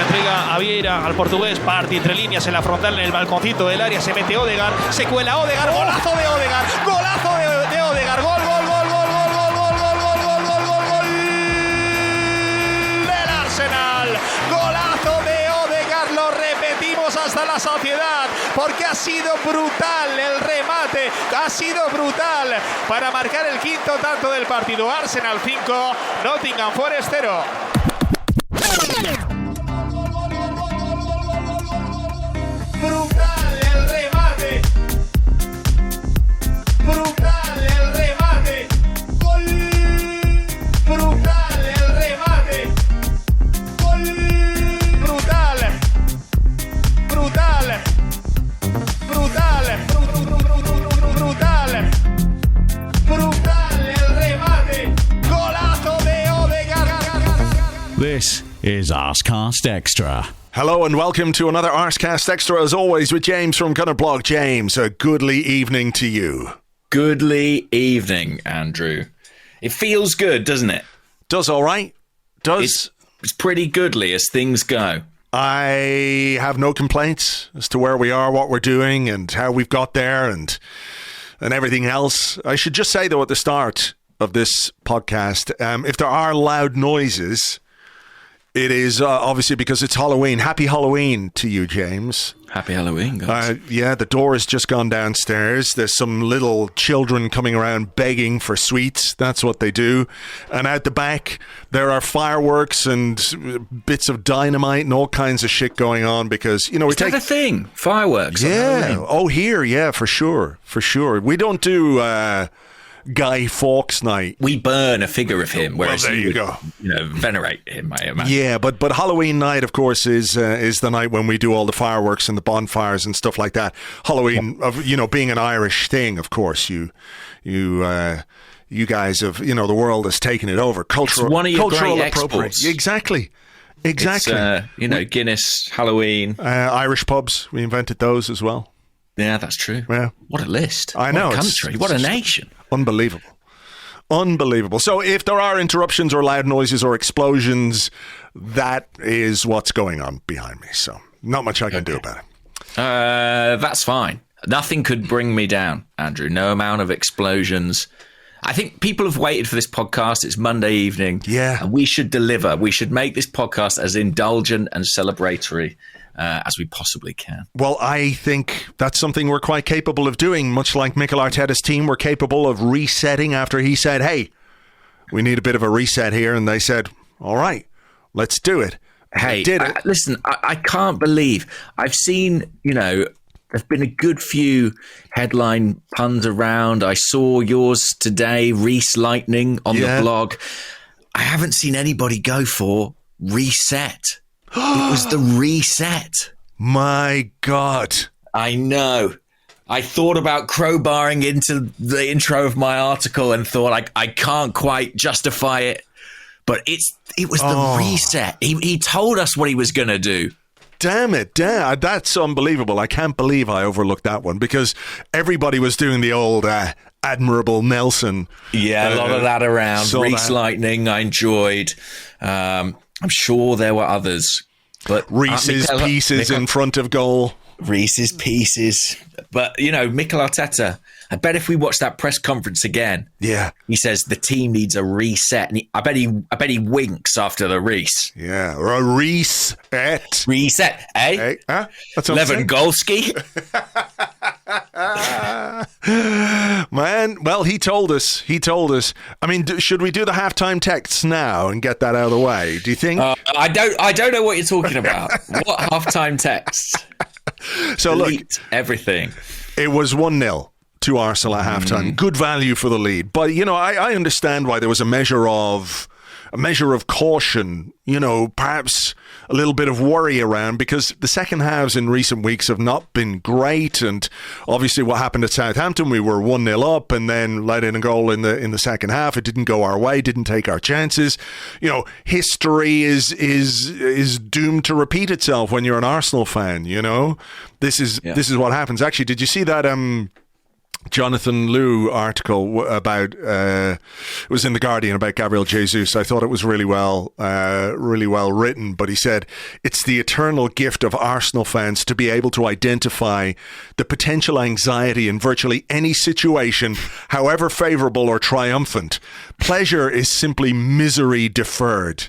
entrega a Vieira, al portugués. Partey entre líneas en la frontal, en el balconcito del área. Se mete Odegaard. Se cuela Odegaard. Golazo de Odegaard. Golazo de Odegaard. Gol del Arsenal. Golazo de Odegaard. Lo repetimos hasta la saciedad, porque ha sido brutal el remate. Ha sido brutal para marcar el quinto tanto del partido. Arsenal 5, Nottingham Forest 0. Brutal el remate. Brutal el remate. Gol. Brutal el remate. Gol. Brutal. Brutal. Brutal. Brutal. Brutal el remate. Golazo de Odegaard. This is Arsecast Extra. Hello and welcome to another Arsecast Extra, as always, with James from Gunnerblog. James, a goodly evening to you. Goodly evening, Andrew. It feels good, doesn't it? Does all right. Does. It's pretty goodly as things go. I have no complaints as to where we are, what we're doing, and how we've got there, and everything else. I should just say, though, at the start of this podcast, if there are loud noises, it is obviously because it's Halloween. Happy Halloween to you, James. Happy Halloween, guys. Yeah, the door has just gone downstairs. There's some little children coming around begging for sweets. That's what they do. And out the back, there are fireworks and bits of dynamite and all kinds of shit going on because, you know, Is that a thing? Fireworks? Yeah. Oh, here, yeah, for sure. For sure. We don't do Guy Fawkes night. We burn a figure of him, whereas well, there you go. Venerate him, I imagine. Yeah, but Halloween night, of course, is the night when we do all the fireworks and the bonfires and stuff like that. Halloween, being an Irish thing, of course, you guys have, the world has taken it over. Cultural, it's one of your cultural great exports. Exactly. It's, Guinness, Halloween, Irish pubs. We invented those as well. Yeah, that's true. Yeah. What a list. I know. What a country. What a nation. Unbelievable. So if there are interruptions or loud noises or explosions, that is what's going on behind me. So not much I can do about it. That's fine. Nothing could bring me down, Andrew. No amount of explosions. I think people have waited for this podcast. It's Monday evening. Yeah. And we should deliver. We should make this podcast as indulgent and celebratory as we possibly can. Well, I think that's something we're quite capable of doing. Much like Mikel Arteta's team were capable of resetting after he said, hey, we need a bit of a reset here. And they said, all right, let's do it. Hey, did it. Listen, I can't believe I've seen, there's been a good few headline puns around. I saw yours today, Reiss Lightning on the blog. I haven't seen anybody go for reset. It was the reset. My God. I know. I thought about crowbarring into the intro of my article and thought I can't quite justify it. But it was the reset. He told us what he was going to do. Damn it. That's unbelievable. I can't believe I overlooked that one because everybody was doing the old Admirable Nelson. Yeah, a lot of that around. Reiss Lightning, I enjoyed. I'm sure there were others. But Reiss's pieces in front of goal. Reiss's pieces. But, Mikel Arteta, I bet if we watch that press conference again, he says the team needs a reset. And I bet he winks after the Reiss. Yeah, or a reset. Reset, eh? Hey, huh? That's what Lewandowski. Man, well, he told us. I mean, should we do the halftime texts now and get that out of the way? Do you think? I don't know what you're talking about. What halftime texts? So Delete look, everything. It was 1-0 to Arsenal at halftime. Good value for the lead, but I understand why there was a measure of caution. Perhaps a little bit of worry around because the second halves in recent weeks have not been great, and obviously what happened at Southampton, we were 1-0 up and then let in a goal in the second half. It didn't go our way, didn't take our chances. History is doomed to repeat itself when you're an Arsenal fan. This is what happens. Actually, did you see that Jonathan Liu article about it was in the Guardian about Gabriel Jesus. I thought it was really well written, but he said it's the eternal gift of Arsenal fans to be able to identify the potential anxiety in virtually any situation, however favourable or triumphant. Pleasure is simply misery deferred.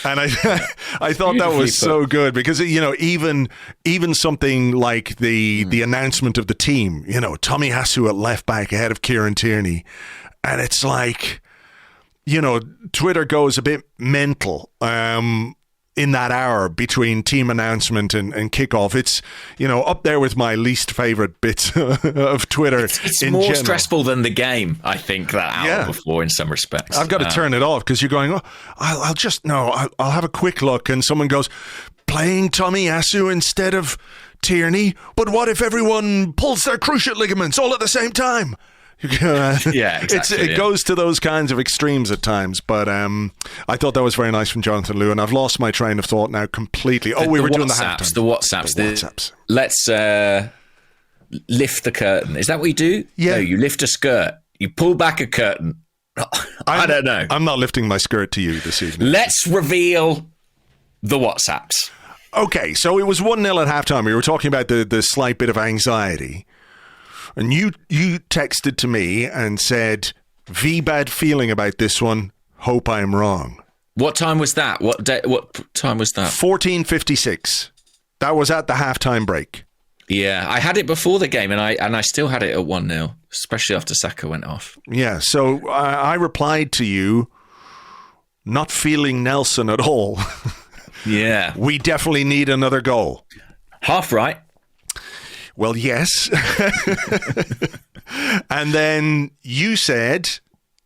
And I thought that was so good because, you know, even something like the announcement of the team, you know, Tomiyasu at left back ahead of Kieran Tierney. And it's like, you know, Twitter goes a bit mental in that hour between team announcement and kickoff. It's, you know, up there with my least favourite bits of Twitter. It's more general. Stressful than the game, I think, that hour before in some respects. I've got to turn it off because you're going, I'll have a quick look, and someone goes, playing Tomiyasu instead of Tierney, but what if everyone pulls their cruciate ligaments all at the same time? Yeah, exactly. It goes to those kinds of extremes at times, but I thought that was very nice from Jonathan Liu, and I've lost my train of thought now completely. We were doing the halftime. The WhatsApps. Let's lift the curtain. Is that what you do? Yeah. No, you lift a skirt. You pull back a curtain. I don't know. I'm not lifting my skirt to you this evening. Let's reveal the WhatsApps. Okay, so it was 1-0 at halftime. We were talking about the slight bit of anxiety. And you texted to me and said, bad feeling about this one. Hope I'm wrong. What time was that? What time was that? 14:56. That was at the halftime break. Yeah, I had it before the game, and I still had it at 1-0, especially after Saka went off. Yeah, so I replied to you, not feeling Nelson at all. Yeah. We definitely need another goal. Half right. Well, yes. And then you said...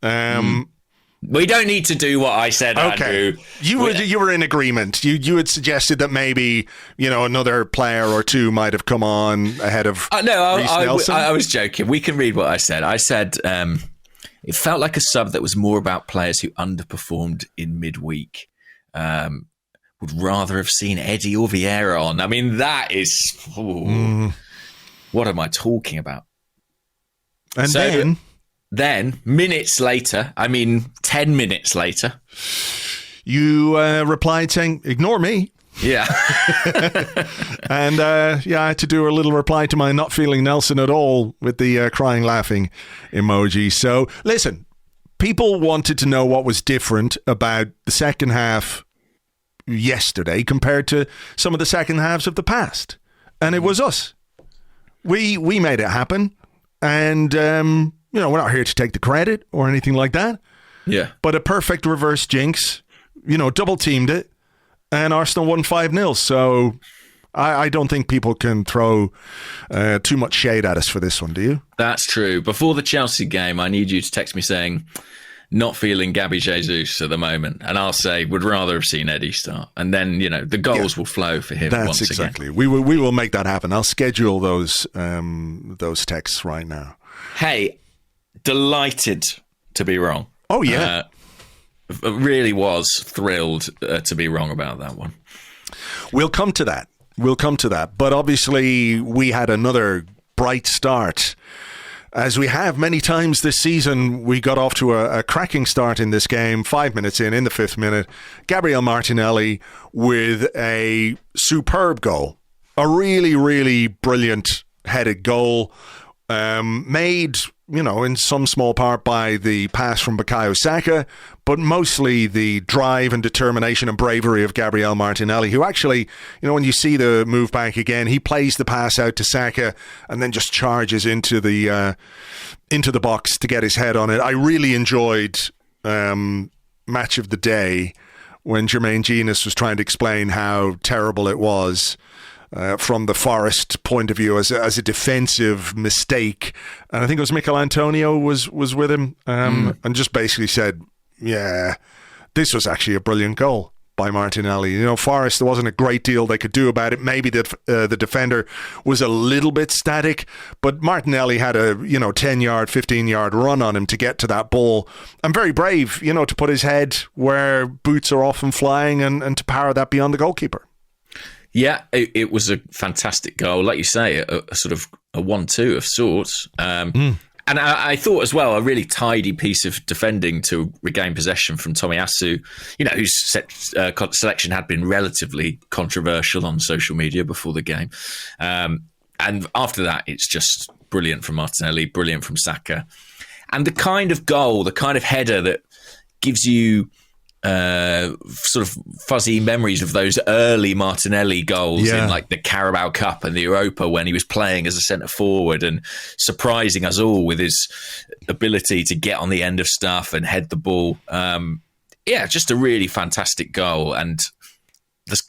we don't need to do what I said, okay. Andrew. You were in agreement. You had suggested that maybe, you know, another player or two might have come on ahead of Reiss Nelson. I was joking. We can read what I said. I said it felt like a sub that was more about players who underperformed in midweek. Would rather have seen Eddie or Vieira on. I mean, that is... What am I talking about? And then, minutes later, 10 minutes later... You replied saying, ignore me. Yeah. And I had to do a little reply to my not feeling Nelson at all with the crying laughing emoji. So, listen, people wanted to know what was different about the second half yesterday compared to some of the second halves of the past. And it was us. We made it happen. And, you know, we're not here to take the credit or anything like that. Yeah. But a perfect reverse jinx, you know, double teamed it, and Arsenal won 5-0. So I don't think people can throw too much shade at us for this one, do you? That's true. Before the Chelsea game, I need you to text me saying, not feeling Gabriel Jesus at the moment. And I'll say, would rather have seen Eddie start. And then, you know, the goals will flow for him once again. Exactly. We will make that happen. I'll schedule those texts right now. Hey, delighted to be wrong. Oh, yeah. Really was thrilled to be wrong about that one. We'll come to that. But obviously, we had another bright start. As we have many times this season, we got off to a cracking start in this game. 5 minutes in the 5th minute, Gabriel Martinelli with a superb goal. A really, really brilliant headed goal. Made, you know, in some small part by the pass from Bukayo Saka, but mostly the drive and determination and bravery of Gabriel Martinelli, who actually, you know, when you see the move back again, he plays the pass out to Saka and then just charges into the box to get his head on it. I really enjoyed Match of the Day when Jermaine Genius was trying to explain how terrible it was. From the Forest point of view as a defensive mistake. And I think it was Mikel Antonio was with him and just basically said, yeah, this was actually a brilliant goal by Martinelli. You know, Forest, there wasn't a great deal they could do about it. Maybe the defender was a little bit static, but Martinelli had a, 10-yard, 15-yard run on him to get to that ball. And very brave, to put his head where boots are often flying and to power that beyond the goalkeeper. Yeah, it was a fantastic goal. Like you say, a sort of a 1-2 of sorts. And I thought as well, a really tidy piece of defending to regain possession from Tomiyasu, whose selection had been relatively controversial on social media before the game. And after that, it's just brilliant from Martinelli, brilliant from Saka. And the kind of goal, the kind of header that gives you sort of fuzzy memories of those early Martinelli goals in like the Carabao Cup and the Europa when he was playing as a centre forward and surprising us all with his ability to get on the end of stuff and head the ball. Just a really fantastic goal, and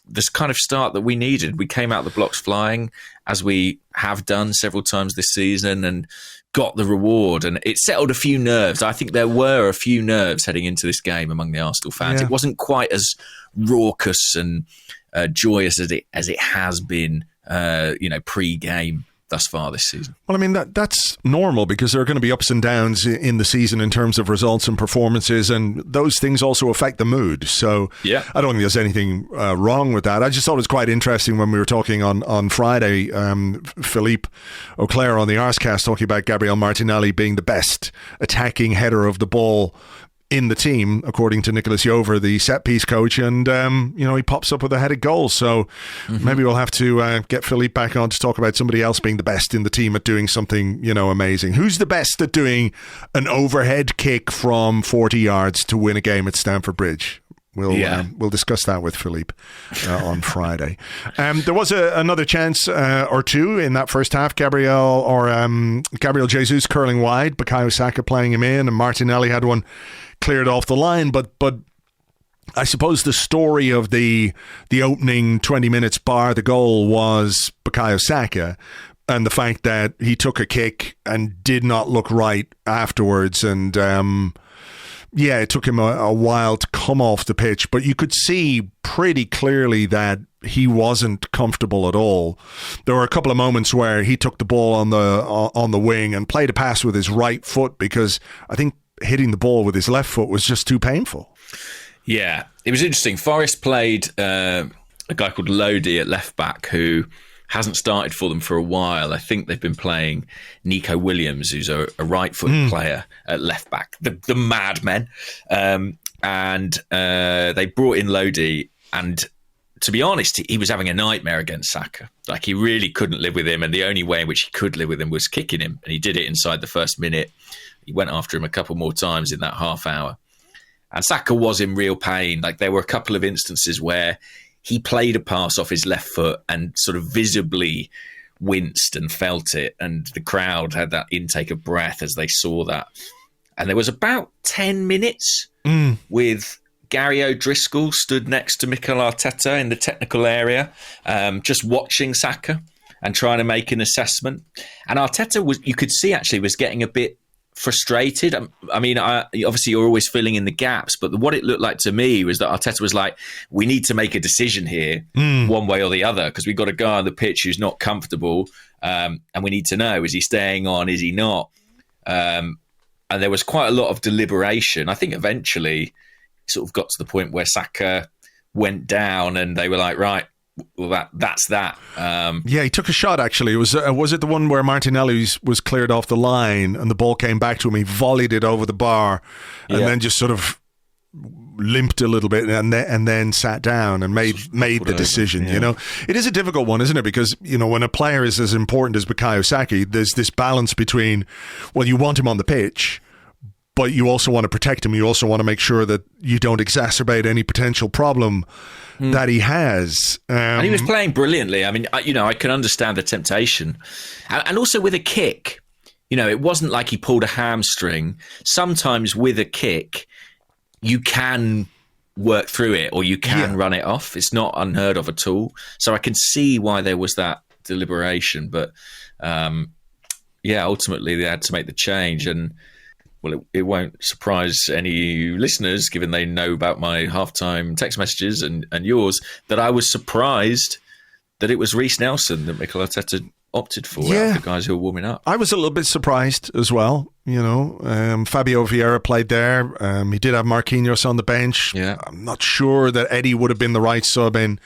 this kind of start that we needed. We came out the blocks flying, as we have done several times this season, and got the reward, and it settled a few nerves. I think there were a few nerves heading into this game among the Arsenal fans. It wasn't quite as raucous and joyous as it has been, pre-game thus far this season. Well, I mean, that's normal because there are going to be ups and downs in the season in terms of results and performances, and those things also affect the mood. So I don't think there's anything wrong with that. I just thought it was quite interesting when we were talking on Friday, Philippe Auclair on the Arsecast talking about Gabriel Martinelli being the best attacking header of the ball in the team, according to Nicholas Jover, the set-piece coach, and he pops up with a headed goal. So maybe we'll have to get Philippe back on to talk about somebody else being the best in the team at doing something, amazing. Who's the best at doing an overhead kick from 40 yards to win a game at Stamford Bridge? We'll discuss that with Philippe on Friday. There was another chance or two in that first half. Gabriel Jesus curling wide, Bukayo Saka playing him in, and Martinelli had one cleared off the line. But I suppose the story of the opening 20 minutes bar the goal was Bukayo Saka, and the fact that he took a kick and did not look right afterwards, and it took him a while to come off the pitch, but you could see pretty clearly that he wasn't comfortable at all. There were a couple of moments where he took the ball on the wing and played a pass with his right foot because I think hitting the ball with his left foot was just too painful. Yeah, it was interesting. Forest played a guy called Lodi at left back who hasn't started for them for a while. I think they've been playing Nico Williams, who's a right-footed player at left-back, the madmen. And they brought in Lodi, and to be honest, he was having a nightmare against Saka. Like, he really couldn't live with him, and the only way in which he could live with him was kicking him, and he did it inside the first minute. He went after him a couple more times in that half hour. And Saka was in real pain. Like, there were a couple of instances where he played a pass off his left foot and sort of visibly winced and felt it. And the crowd had that intake of breath as they saw that. And there was about 10 minutes with Gary O'Driscoll stood next to Mikel Arteta in the technical area, just watching Saka and trying to make an assessment. And Arteta you could see actually was getting a bit frustrated. I mean, obviously you're always filling in the gaps, but what it looked like to me was that Arteta was like, we need to make a decision here, one way or the other, because we've got a guy on the pitch who's not comfortable, and we need to know, is he staying on, is he not? And there was quite a lot of deliberation. I think eventually it sort of got to the point where Saka went down and they were like, right, well, that's that. He took a shot, actually. Was it the one where Martinelli was cleared off the line and the ball came back to him? He volleyed it over the bar and then just sort of limped a little bit and then sat down and made the decision. It is a difficult one, isn't it? Because when a player is as important as Bukayo Saka, there's this balance between, well, you want him on the pitch, but you also want to protect him. You also want to make sure that you don't exacerbate any potential problem that he has. And he was playing brilliantly. I mean, I can understand the temptation. And also with a kick, it wasn't like he pulled a hamstring. Sometimes with a kick, you can work through it or you can run it off. It's not unheard of at all. So I can see why there was that deliberation. But ultimately they had to make the change. And well, it won't surprise any listeners, given they know about my halftime text messages and yours, that I was surprised that it was Reiss Nelson that Mikel Arteta opted for out of the guys who were warming up. I was a little bit surprised as well. Fabio Vieira played there. He did have Marquinhos on the bench. I'm not sure that Eddie would have been the right sub in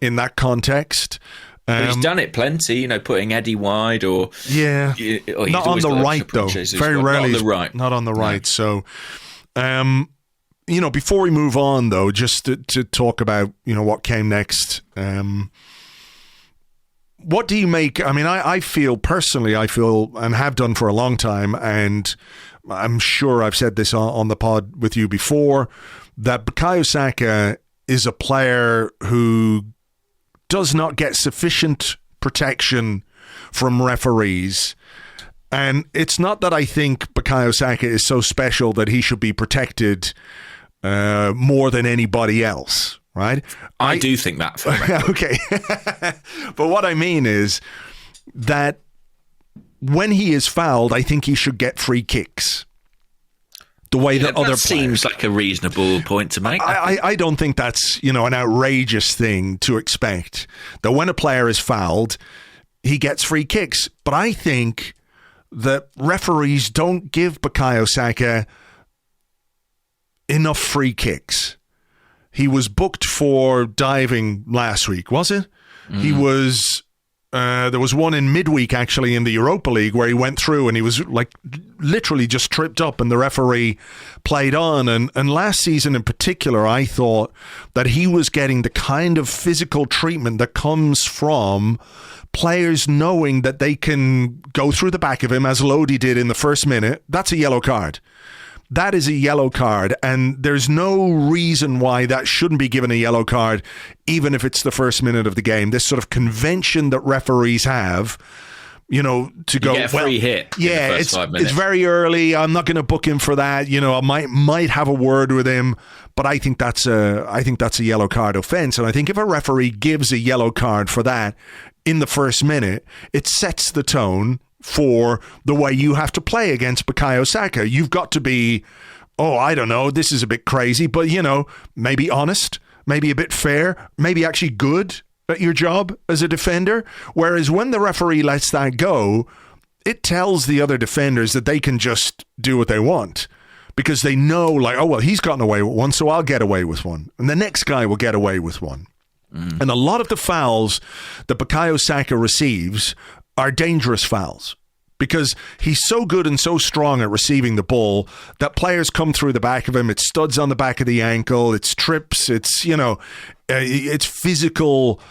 that context. But he's done it plenty, putting Eddie wide or... Yeah, or not on the right, though. Very rarely. Not on the right. Not on the right. No. So, before we move on, though, just to talk about, what came next, what do you make... I mean, I feel, and have done for a long time, and I'm sure I've said this on the pod with you before, that Bukayo Saka is a player who does not get sufficient protection from referees. And it's not that I think Bukayo Saka is so special that he should be protected more than anybody else, right? I do think that. Okay. But what I mean is that when he is fouled, I think he should get free kicks. The way that other players... seems like a reasonable point to make. I don't think that's, an outrageous thing to expect. That when a player is fouled, he gets free kicks. But I think that referees don't give Bukayo Saka enough free kicks. He was booked for diving last week, was it? He was... there was one in midweek, actually, in the Europa League where he went through and he was literally just tripped up and the referee played on. And last season in particular, I thought that he was getting the kind of physical treatment that comes from players knowing that they can go through the back of him, as Lodi did in the first minute. That's a yellow card. That is a yellow card, and there's no reason why that shouldn't be given a yellow card, even if it's the first minute of the game. This sort of convention that referees have, to go, get a free hit. Yeah, it's very early. I'm not going to book him for that. I might have a word with him, but I think that's a yellow card offense. And I think if a referee gives a yellow card for that in the first minute, it sets the tone for the way you have to play against Bukayo Saka. You've got to be, I don't know, this is a bit crazy, but, maybe honest, maybe a bit fair, maybe actually good at your job as a defender. Whereas when the referee lets that go, it tells the other defenders that they can just do what they want because they know, he's gotten away with one, so I'll get away with one. And the next guy will get away with one. And a lot of the fouls that Bukayo Saka receives are dangerous fouls because he's so good and so strong at receiving the ball that players come through the back of him. It's studs on the back of the ankle. It's trips. It's, it's physical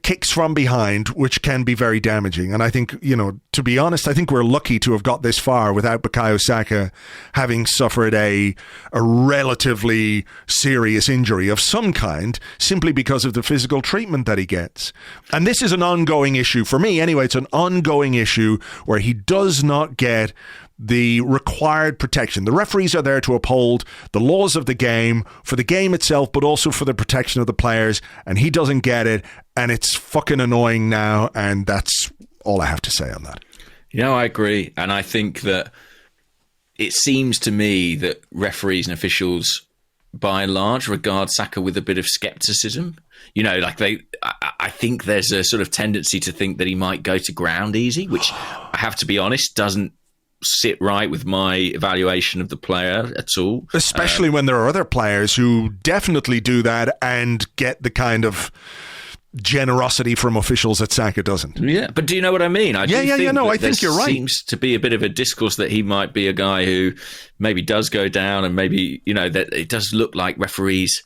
kicks from behind, which can be very damaging. And I think, to be honest, I think we're lucky to have got this far without Bukayo Saka having suffered a relatively serious injury of some kind, simply because of the physical treatment that he gets. And this is an ongoing issue for me. Anyway, it's an ongoing issue where he does not get the required protection. The referees are there to uphold the laws of the game, for the game itself, but also for the protection of the players, and he doesn't get it, and it's fucking annoying now, and that's all I have to say on that. I agree, and I think that it seems to me that referees and officials, by and large, regard Saka with a bit of scepticism. I think there's a sort of tendency to think that he might go to ground easy, which I have to be honest, doesn't sit right with my evaluation of the player at all. Especially when there are other players who definitely do that and get the kind of generosity from officials that Saka doesn't. Yeah, but do you know what I mean? I think you're right. Seems to be a bit of a discourse that he might be a guy who maybe does go down, and maybe, that it does look like referees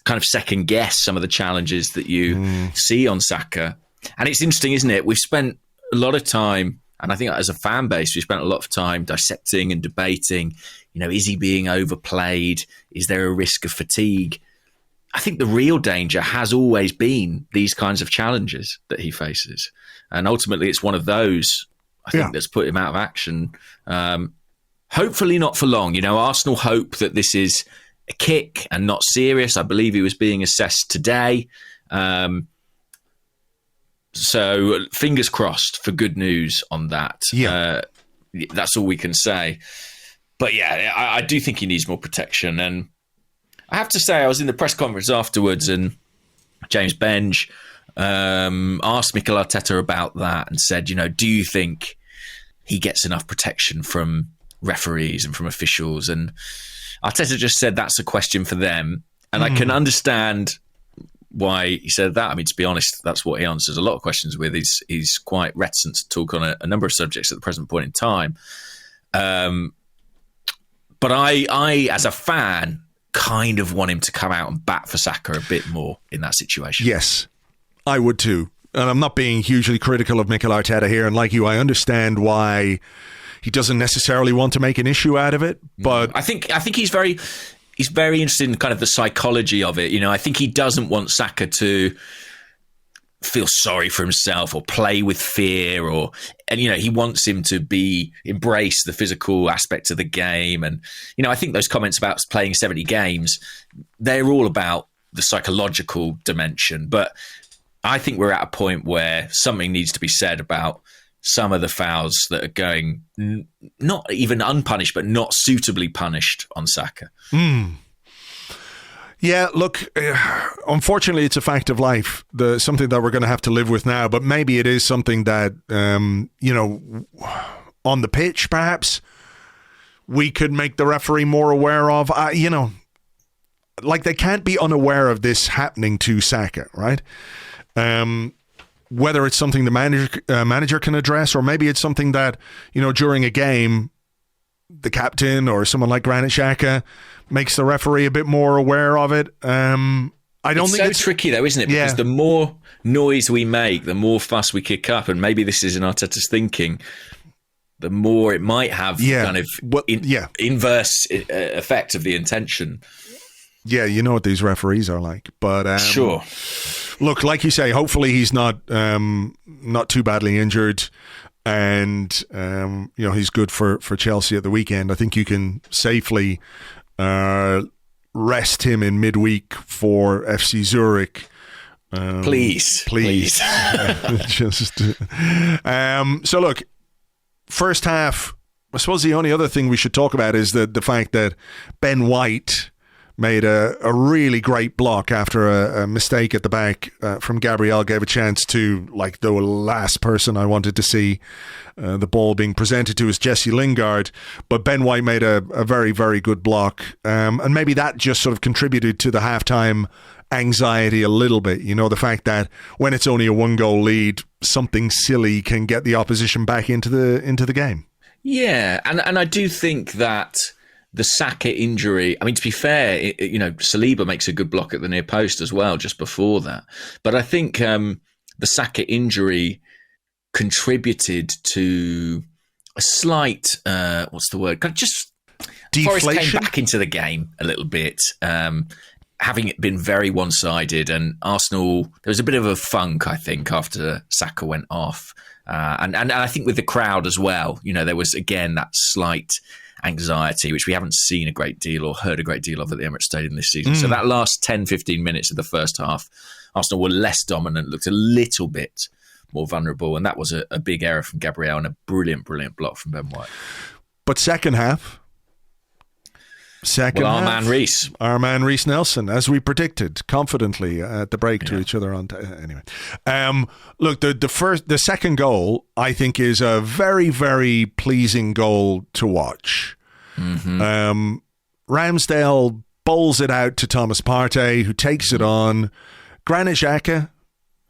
kind of second guess some of the challenges that you see on Saka. And it's interesting, isn't it? We've spent a lot of time, and I think as a fan base, we spent a lot of time dissecting and debating, is he being overplayed? Is there a risk of fatigue? I think the real danger has always been these kinds of challenges that he faces. And ultimately, it's one of those, I think, that's put him out of action. Hopefully not for long. Arsenal hope that this is a kick and not serious. I believe he was being assessed today. So fingers crossed for good news on that. That's all we can say. But I do think he needs more protection. And I have to say, I was in the press conference afterwards, and James Benge asked Mikel Arteta about that and said, do you think he gets enough protection from referees and from officials? And Arteta just said that's a question for them. And I can understand why he said that. I mean, to be honest, that's what he answers a lot of questions with. He's quite reticent to talk on a number of subjects at the present point in time. But I, as a fan, kind of want him to come out and bat for Saka a bit more in that situation. Yes, I would too. And I'm not being hugely critical of Mikel Arteta here. And like you, I understand why he doesn't necessarily want to make an issue out of it. But I think he's very interested in kind of the psychology of it. I think he doesn't want Saka to feel sorry for himself or play with fear, and he wants him to embrace the physical aspect of the game. And I think those comments about playing 70 games, they're all about the psychological dimension. But I think we're at a point where something needs to be said about some of the fouls that are going not even unpunished, but not suitably punished on Saka. Yeah, look, unfortunately, it's a fact of life, something that we're going to have to live with now. But maybe it is something that, on the pitch, perhaps, we could make the referee more aware of. Like they can't be unaware of this happening to Saka, right? Whether it's something the manager can address, or maybe it's something that, during a game, the captain or someone like Granit Xhaka makes the referee a bit more aware of it. It's tricky though, isn't it? Because the more noise we make, the more fuss we kick up, and maybe this is in Arteta's thinking, the more it might have kind of inverse effect of the intention. Yeah, you know what these referees are like. But sure. Look, like you say, hopefully he's not too badly injured, and he's good for Chelsea at the weekend. I think you can safely rest him in midweek for FC Zurich. Please. So look, first half, I suppose the only other thing we should talk about is the fact that Ben White made a really great block after a mistake at the back from Gabriel, gave a chance to, like, the last person I wanted to see the ball being presented to is Jesse Lingard. But Ben White made a very, very good block. And maybe that just sort of contributed to the halftime anxiety a little bit. The fact that when it's only a 1-goal lead, something silly can get the opposition back into the game. Yeah, and I do think that the Saka injury, I mean, to be fair, Saliba makes a good block at the near post as well just before that. But I think the Saka injury contributed to a slight, what's the word? Kind of just deflation. Forest came back into the game a little bit, having it been very one-sided. And Arsenal, there was a bit of a funk, I think, after Saka went off. And I think with the crowd as well, there was, again, that slight anxiety, which we haven't seen a great deal or heard a great deal of at the Emirates Stadium this season. So that last 10-15 minutes of the first half, Arsenal were less dominant, looked a little bit more vulnerable, and that was a big error from Gabriel and a brilliant block from Ben White. But second half, our man Reiss Nelson, as we predicted confidently at the break to each other. Anyway, look, the second goal I think is a very, very pleasing goal to watch. Mm-hmm. Ramsdale bowls it out to Thomas Partey, who takes it on. Granit Xhaka.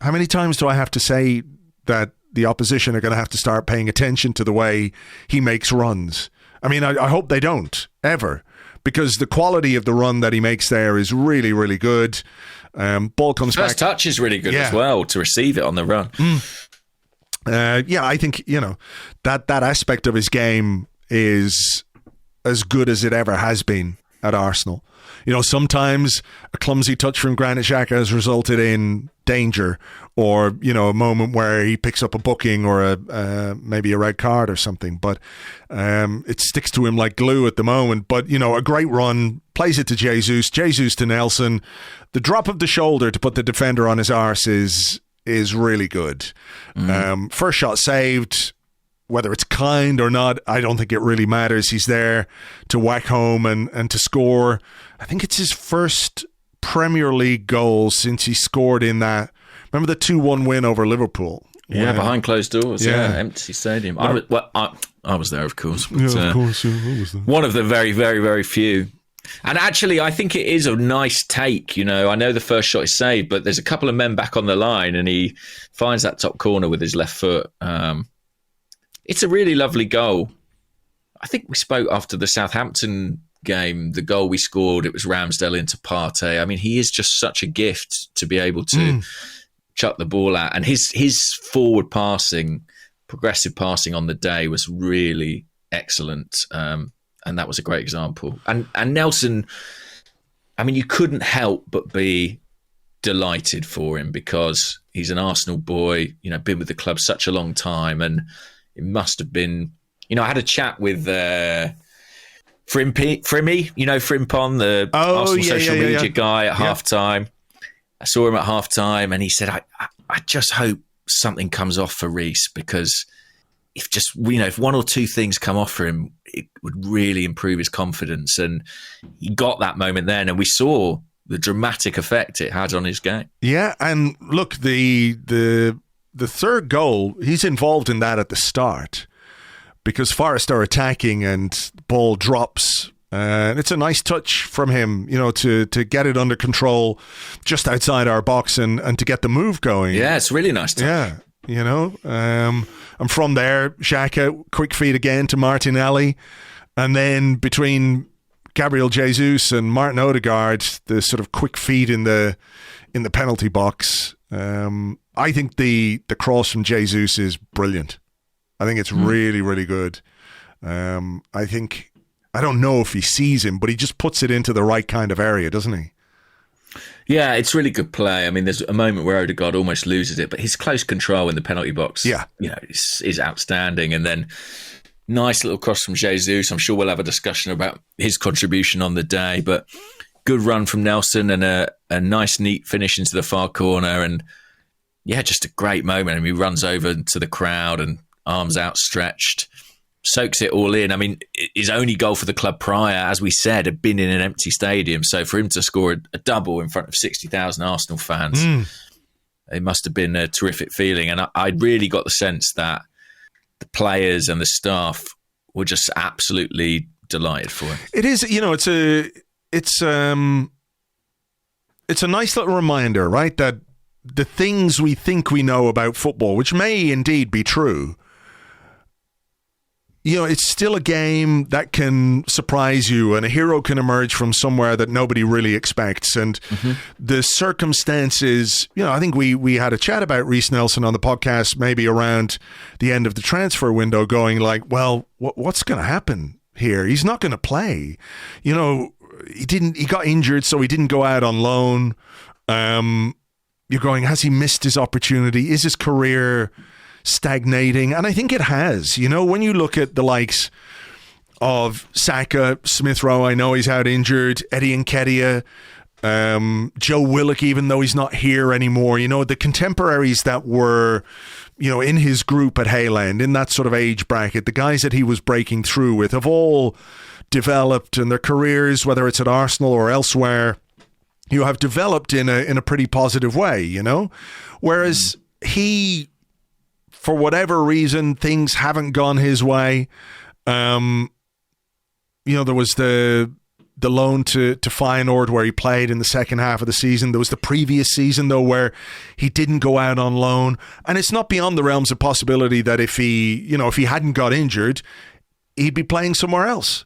How many times do I have to say that the opposition are going to have to start paying attention to the way he makes runs? I mean, I hope they don't ever. Because the quality of the run that he makes there is really, really good. Ball comes back. First touch is really good as well to receive it on the run. I think, that aspect of his game is as good as it ever has been at Arsenal. Sometimes a clumsy touch from Granit Xhaka has resulted in danger, or a moment where he picks up a booking or maybe a red card or something. But it sticks to him like glue at the moment. But a great run, plays it to Jesus to Nelson. The drop of the shoulder to put the defender on his arse is really good. First shot saved. Whether it's kind or not, I don't think it really matters. He's there to whack home and to score. I think it's his first Premier League goal since he scored in that. Remember the 2-1 win over Liverpool? Yeah, behind closed doors. Yeah, empty stadium. I was there, of course. But, of course. I was there. One of the very, very, very few. And actually, I think it is a nice take. I know the first shot is saved, but there's a couple of men back on the line and he finds that top corner with his left foot. It's a really lovely goal. I think we spoke after the Southampton game, the goal we scored, it was Ramsdale into Partey. I mean, he is just such a gift to be able to chuck the ball out. And his forward passing, progressive passing on the day was really excellent. And that was a great example. And Nelson, I mean, you couldn't help but be delighted for him because he's an Arsenal boy, been with the club such a long time. And it must have been, I had a chat with Frimmy, Frimpon, the Arsenal social media guy at halftime. I saw him at halftime and he said, I just hope something comes off for Reiss because if one or two things come off for him, it would really improve his confidence. And he got that moment then, and we saw the dramatic effect it had on his game. Yeah, and look, the third goal, he's involved in that at the start because Forest are attacking and ball drops. And it's a nice touch from him, to get it under control just outside our box and to get the move going. Yeah, it's a really nice touch. Yeah, and from there, Xhaka, quick feed again to Martinelli. And then between Gabriel Jesus and Martin Odegaard, the sort of quick feed in the penalty box. I think the cross from Jesus is brilliant. I think it's really, really good. I don't know if he sees him, but he just puts it into the right kind of area, doesn't he? Yeah, it's really good play. I mean, there's a moment where Odegaard almost loses it, but his close control in the penalty box, is outstanding. And then nice little cross from Jesus. I'm sure we'll have a discussion about his contribution on the day, but good run from Nelson and a nice, neat finish into the far corner. And yeah, just a great moment. I mean, he runs over to the crowd and arms outstretched, soaks it all in. I mean, his only goal for the club prior, as we said, had been in an empty stadium. So for him to score a double in front of 60,000 Arsenal fans, it must have been a terrific feeling. And I really got the sense that the players and the staff were just absolutely delighted for him. It is, it's a nice little reminder, right? That the things we think we know about football, which may indeed be true, it's still a game that can surprise you and a hero can emerge from somewhere that nobody really expects. And the circumstances, I think we had a chat about Reiss Nelson on the podcast maybe around the end of the transfer window going like, well, what's going to happen here? He's not going to play. He got injured, so he didn't go out on loan. You're going, has he missed his opportunity? Is his career stagnating? And I think it has. When you look at the likes of Saka, Smith Rowe, I know he's out injured, Eddie Nketiah, Joe Willock, even though he's not here anymore, the contemporaries that were, in his group at Hayland, in that sort of age bracket, the guys that he was breaking through with have all developed, and their careers, whether it's at Arsenal or elsewhere, have developed in a pretty positive way, whereas he, for whatever reason, things haven't gone his way. There was the loan to Feyenoord where he played in the second half of the season. There was the previous season, though, where he didn't go out on loan. And it's not beyond the realms of possibility that if he hadn't got injured, he'd be playing somewhere else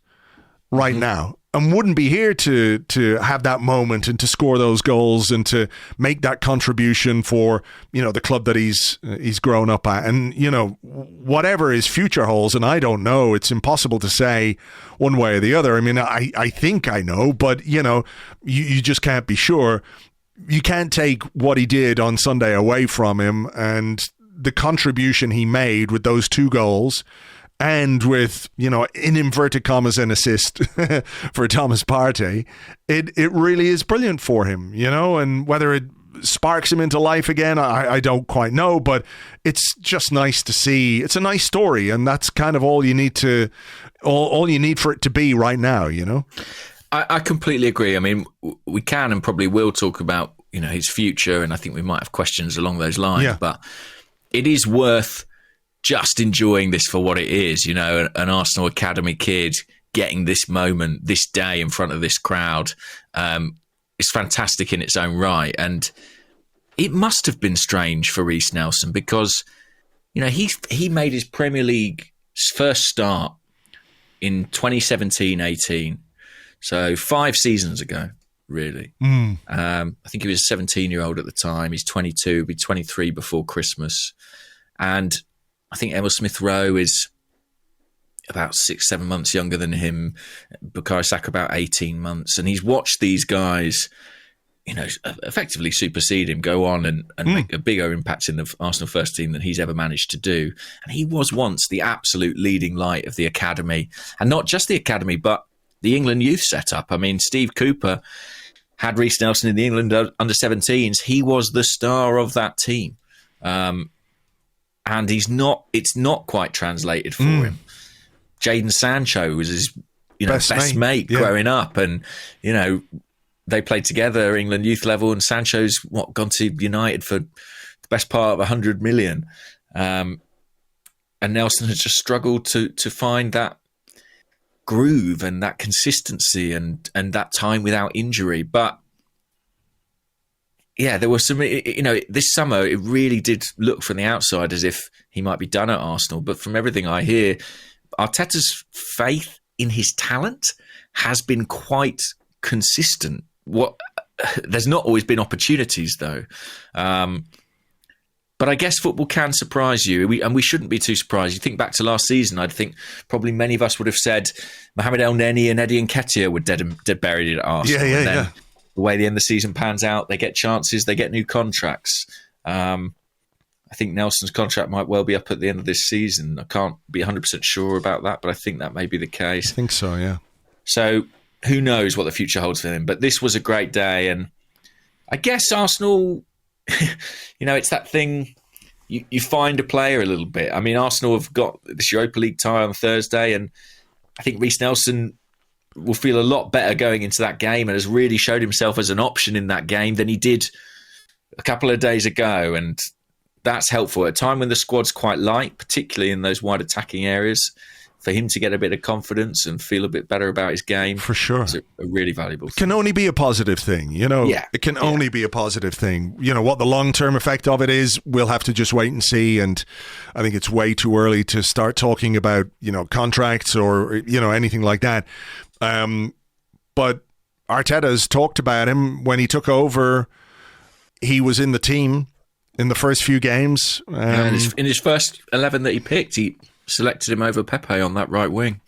right now and wouldn't be here to have that moment and to score those goals and to make that contribution for, the club that he's grown up at. And, whatever his future holds, and I don't know, it's impossible to say one way or the other. I mean, I think I know, but, you just can't be sure. You can't take what he did on Sunday away from him and the contribution he made with those two goals, and with, in inverted commas, an assist for Thomas Partey, it really is brilliant for him, and whether it sparks him into life again, I don't quite know, but it's just nice to see. It's a nice story, and that's kind of all you need for it to be right now, I completely agree. I mean, we can and probably will talk about, his future, and I think we might have questions along those lines, but it is worth just enjoying this for what it is, an Arsenal Academy kid getting this moment, this day in front of this crowd is fantastic in its own right. And it must have been strange for Reiss Nelson because, he made his Premier League first start in 2017-18. So 5 seasons ago, really. I think he was a 17-year-old at the time. He's 22, he'll be 23 before Christmas. And I think Emil Smith-Rowe is about 6-7 months younger than him. Bukayo Saka about 18 months. And he's watched these guys, effectively supersede him, go on and make a bigger impact in the Arsenal first team than he's ever managed to do. And he was once the absolute leading light of the academy. And not just the academy, but the England youth setup. I mean, Steve Cooper had Reiss Nelson in the England under-17s. He was the star of that team. And it's not quite translated for him. Jadon Sancho was his best mate growing up. And, they played together, England youth level, and Sancho's gone to United for the best part of 100 million. And Nelson has just struggled to find that groove and that consistency and that time without injury. But yeah, there was some, this summer it really did look from the outside as if he might be done at Arsenal. But from everything I hear, Arteta's faith in his talent has been quite consistent. There's not always been opportunities though. But I guess football can surprise you, and we shouldn't be too surprised. You think back to last season, I'd think probably many of us would have said Mohamed El Neni and Eddie Nketiah were dead buried at Arsenal. The way the end of the season pans out, they get chances, they get new contracts. I think Nelson's contract might well be up at the end of this season. I can't be 100% sure about that, but I think that may be the case. I think so, yeah. So who knows what the future holds for him? But this was a great day, and I guess Arsenal, it's that thing, you find a player a little bit. I mean, Arsenal have got this Europa League tie on Thursday, and I think Reiss Nelson will feel a lot better going into that game and has really showed himself as an option in that game than he did a couple of days ago. And that's helpful at a time when the squad's quite light, particularly in those wide attacking areas. For him to get a bit of confidence and feel a bit better about his game, for sure, is a really valuable thing. It can only be a positive thing, It can only be a positive thing. What the long-term effect of it is, we'll have to just wait and see. And I think it's way too early to start talking about, contracts or, anything like that. But Arteta's talked about him when he took over. He was in the team in the first few games. In his first 11 that he picked, he selected him over Pepe on that right wing.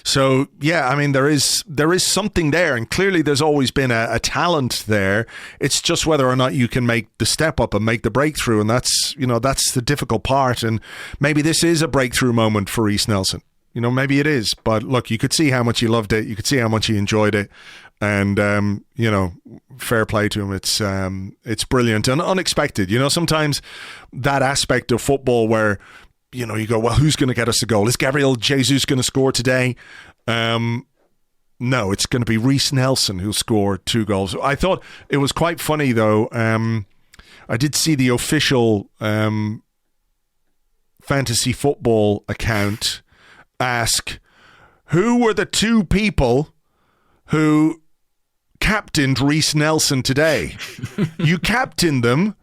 So, yeah, I mean, there is something there, and clearly there's always been a talent there. It's just whether or not you can make the step up and make the breakthrough, and that's the difficult part. And maybe this is a breakthrough moment for Reiss Nelson. Maybe it is. But look, you could see how much he loved it. You could see how much he enjoyed it. And, fair play to him. It's brilliant and unexpected. Sometimes that aspect of football where you go, well, who's going to get us a goal? Is Gabriel Jesus going to score today? No, it's going to be Reiss Nelson who'll score 2 goals. I thought it was quite funny, though. I did see the official fantasy football account ask, who were the 2 people who captained Reiss Nelson today? You captained them.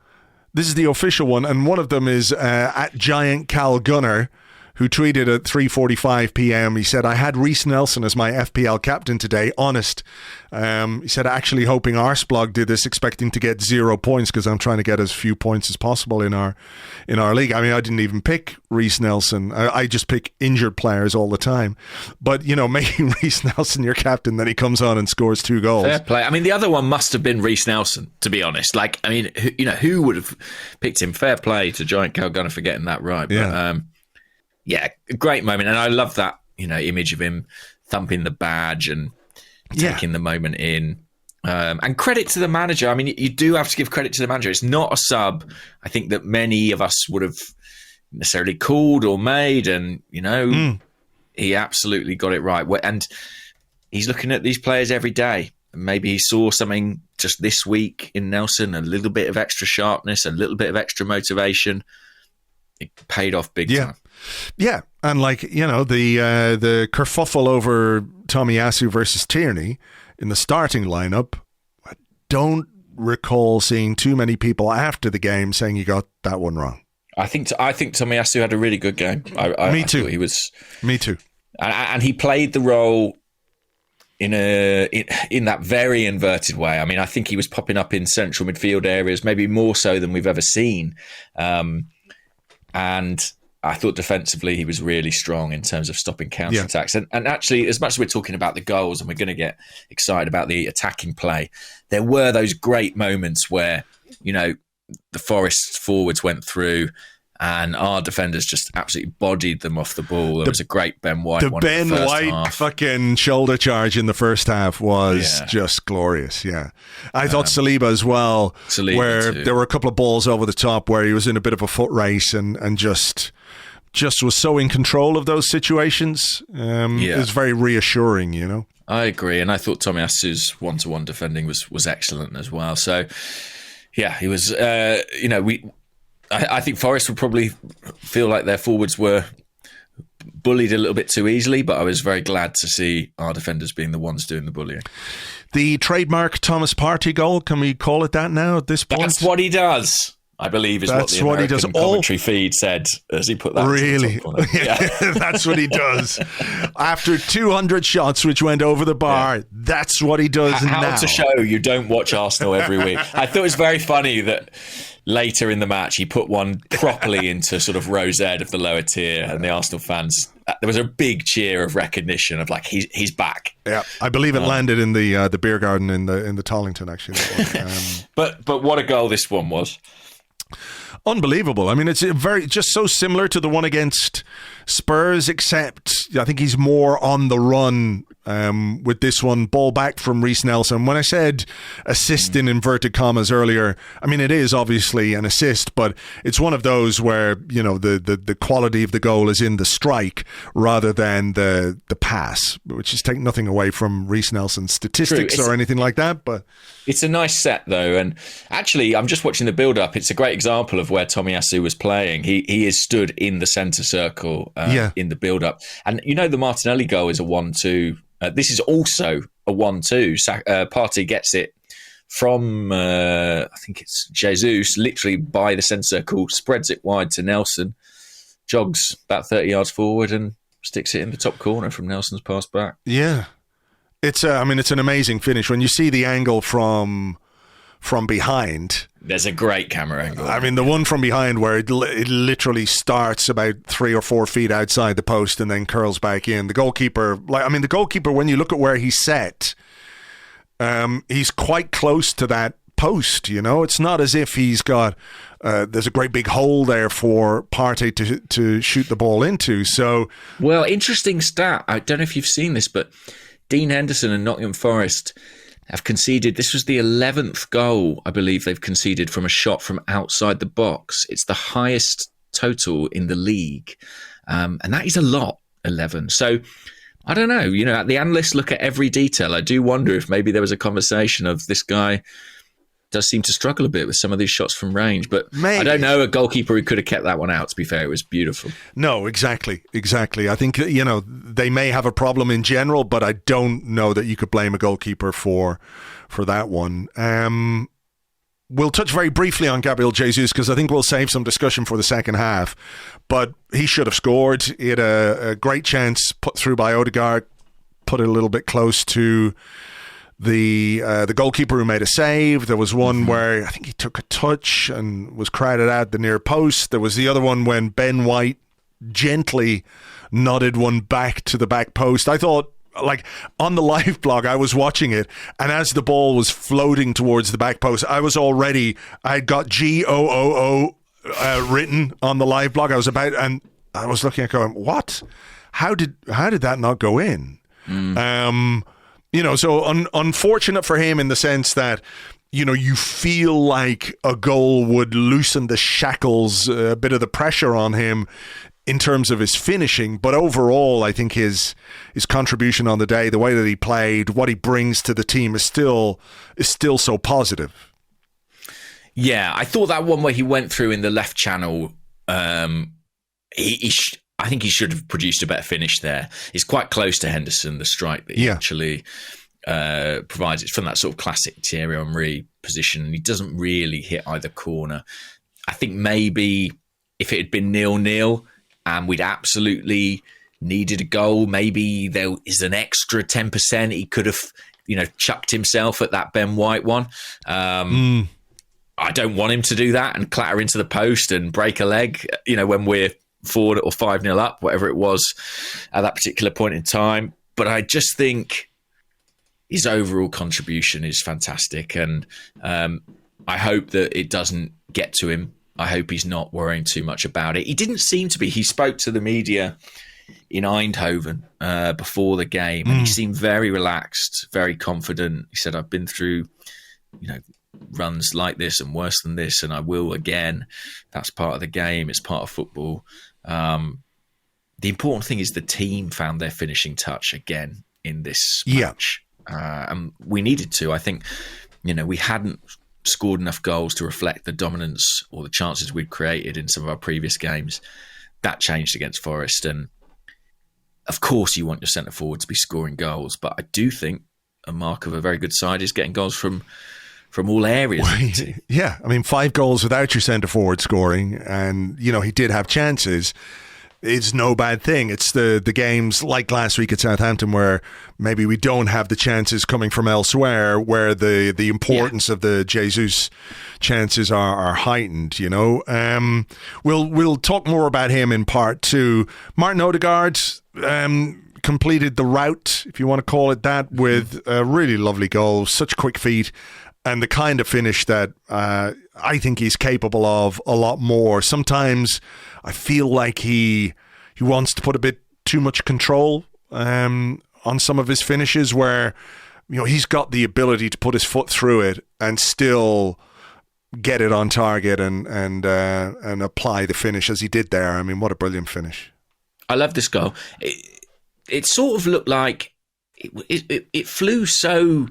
This is the official one, and one of them is at Giant Cal Gunner, who tweeted at 3:45 p.m. He said, I had Reiss Nelson as my FPL captain today, honest. He said, actually hoping Arseblog did this, expecting to get 0 points because I'm trying to get as few points as possible in our league. I mean, I didn't even pick Reiss Nelson. I just pick injured players all the time. But, making Reiss Nelson your captain, then he comes on and scores 2 goals. Fair play. I mean, the other one must have been Reiss Nelson, to be honest. Who would have picked him? Fair play to Giant Cal Gunner for getting that right. But, yeah, a great moment. And I love that, image of him thumping the badge and taking the moment in. And credit to the manager. I mean, you do have to give credit to the manager. It's not a sub, I think, that many of us would have necessarily called or made. And, he absolutely got it right. And he's looking at these players every day. Maybe he saw something just this week in Nelson, a little bit of extra sharpness, a little bit of extra motivation. It paid off big time. Yeah, and like, you know, the kerfuffle over Tomiyasu versus Tierney in the starting lineup, I don't recall seeing too many people after the game saying you got that one wrong. I think Tomiyasu had a really good game. Me too. Me too. And he played the role in that very inverted way. I mean, I think he was popping up in central midfield areas, maybe more so than we've ever seen. And I thought defensively he was really strong in terms of stopping counter-attacks. And actually, as much as we're talking about the goals and we're going to get excited about the attacking play, there were those great moments where, you know, the Forest forwards went through and our defenders just absolutely bodied them off the ball. There was a great Ben White one. The Ben in the first White half. fucking shoulder charge in the first half was just glorious, I thought Saliba as well, where too. There were a couple of balls over the top where he was in a bit of a foot race and just was so in control of those situations. It was very reassuring, you know. I agree, and I thought Tomiyasu's one-to-one defending was excellent as well. So, yeah, he was. I think Forest would probably feel like their forwards were bullied a little bit too easily, but I was very glad to see our defenders being the ones doing the bullying. The trademark Thomas Partey goal, can we call it that now at this point? That's what he does, I believe, is That's what the American he does. commentary feed said as he put that Really? to the top corner. Yeah. That's what he does. After 200 shots which went over the bar, that's what he does now. How to show you don't watch Arsenal every week. I thought it was very funny that later in the match he put one properly into sort of row Z of the lower tier, and the Arsenal fans, there was a big cheer of recognition of like he's back. Yeah, I believe it landed in the beer garden in the Tollington actually. But what a goal this one was. Unbelievable. I mean, it's just so similar to the one against Spurs, except I think he's more on the run with this one. Ball back from Reiss Nelson. When I said assist in inverted commas earlier, I mean, it is obviously an assist, but it's one of those where, you know, the quality of the goal is in the strike rather than the pass, which is taking nothing away from Reiss Nelson's statistics or anything like that. But it's a nice set, though. And actually, I'm just watching the build-up. It's a great example of where Tomiyasu was playing. He is stood in the centre circle in the build-up. And, you know, the Martinelli goal is a 1-2. This is also a 1-2. Partey gets it from, I think it's Jesus, literally by the centre circle, spreads it wide to Nelson, jogs about 30 yards forward and sticks it in the top corner from Nelson's pass back. Yeah. It's an amazing finish. When you see the angle from behind, there's a great camera angle. I mean, the one from behind where it literally starts about 3 or 4 feet outside the post and then curls back in. The goalkeeper, when you look at where he's set, he's quite close to that post. You know, it's not as if he's got there's a great big hole there for Partey to shoot the ball into. So, well, interesting stat. I don't know if you've seen this, but Dean Henderson and Nottingham Forest have conceded. This was the 11th goal, I believe, they've conceded from a shot from outside the box. It's the highest total in the league. And that is a lot, 11. So, I don't know. You know, the analysts look at every detail. I do wonder if maybe there was a conversation of this guy does seem to struggle a bit with some of these shots from range. But maybe. I don't know a goalkeeper who could have kept that one out, to be fair. It was beautiful. No, exactly. I think, you know, they may have a problem in general, but I don't know that you could blame a goalkeeper for that one. We'll touch very briefly on Gabriel Jesus because I think we'll save some discussion for the second half. But he should have scored. He had a great chance put through by Odegaard, put it a little bit close to the goalkeeper who made a save. There was one where I think he took a touch and was crowded out the near post. There was the other one when Ben White gently nodded one back to the back post. I thought, like, on the live blog, I was watching it, and as the ball was floating towards the back post, I got GOOO written on the live blog. And I was looking at going, what? How did that not go in? You know, so unfortunate for him in the sense that, you know, you feel like a goal would loosen the shackles, a bit of the pressure on him in terms of his finishing. But overall, I think his contribution on the day, the way that he played, what he brings to the team is still so positive. Yeah, I thought that one where he went through in the left channel, I think he should have produced a better finish there. It's quite close to Henderson, the strike that he actually provides. It's from that sort of classic Thierry Henry position, and he doesn't really hit either corner. I think maybe if it had been 0-0 and we'd absolutely needed a goal, maybe there is an extra 10%. He could have, chucked himself at that Ben White one. I don't want him to do that and clatter into the post and break a leg, when we're 4 or 5-0 up, whatever it was at that particular point in time. But I just think his overall contribution is fantastic. And I hope that it doesn't get to him. I hope he's not worrying too much about it. He didn't seem to be. He spoke to the media in Eindhoven before the game, and he seemed very relaxed, very confident. He said, I've been through, runs like this and worse than this, and I will again. That's part of the game. It's part of football. The important thing is the team found their finishing touch again in this match. And we needed to. I think, we hadn't scored enough goals to reflect the dominance or the chances we'd created in some of our previous games. That changed against Forest. And of course you want your centre forward to be scoring goals, but I do think a mark of a very good side is getting goals from all areas. Yeah, 5 goals without your centre forward scoring, and he did have chances. It's no bad thing. It's the games like last week at Southampton where maybe we don't have the chances coming from elsewhere, where the importance of the Jesus chances are heightened. We'll talk more about him in part 2. Martin Odegaard completed the route, if you want to call it that, with a really lovely goal, such quick feet, and the kind of finish that I think he's capable of a lot more. Sometimes I feel like he wants to put a bit too much control on some of his finishes, where he's got the ability to put his foot through it and still get it on target and apply the finish as he did there. What a brilliant finish! I love this goal. It sort of looked like it flew so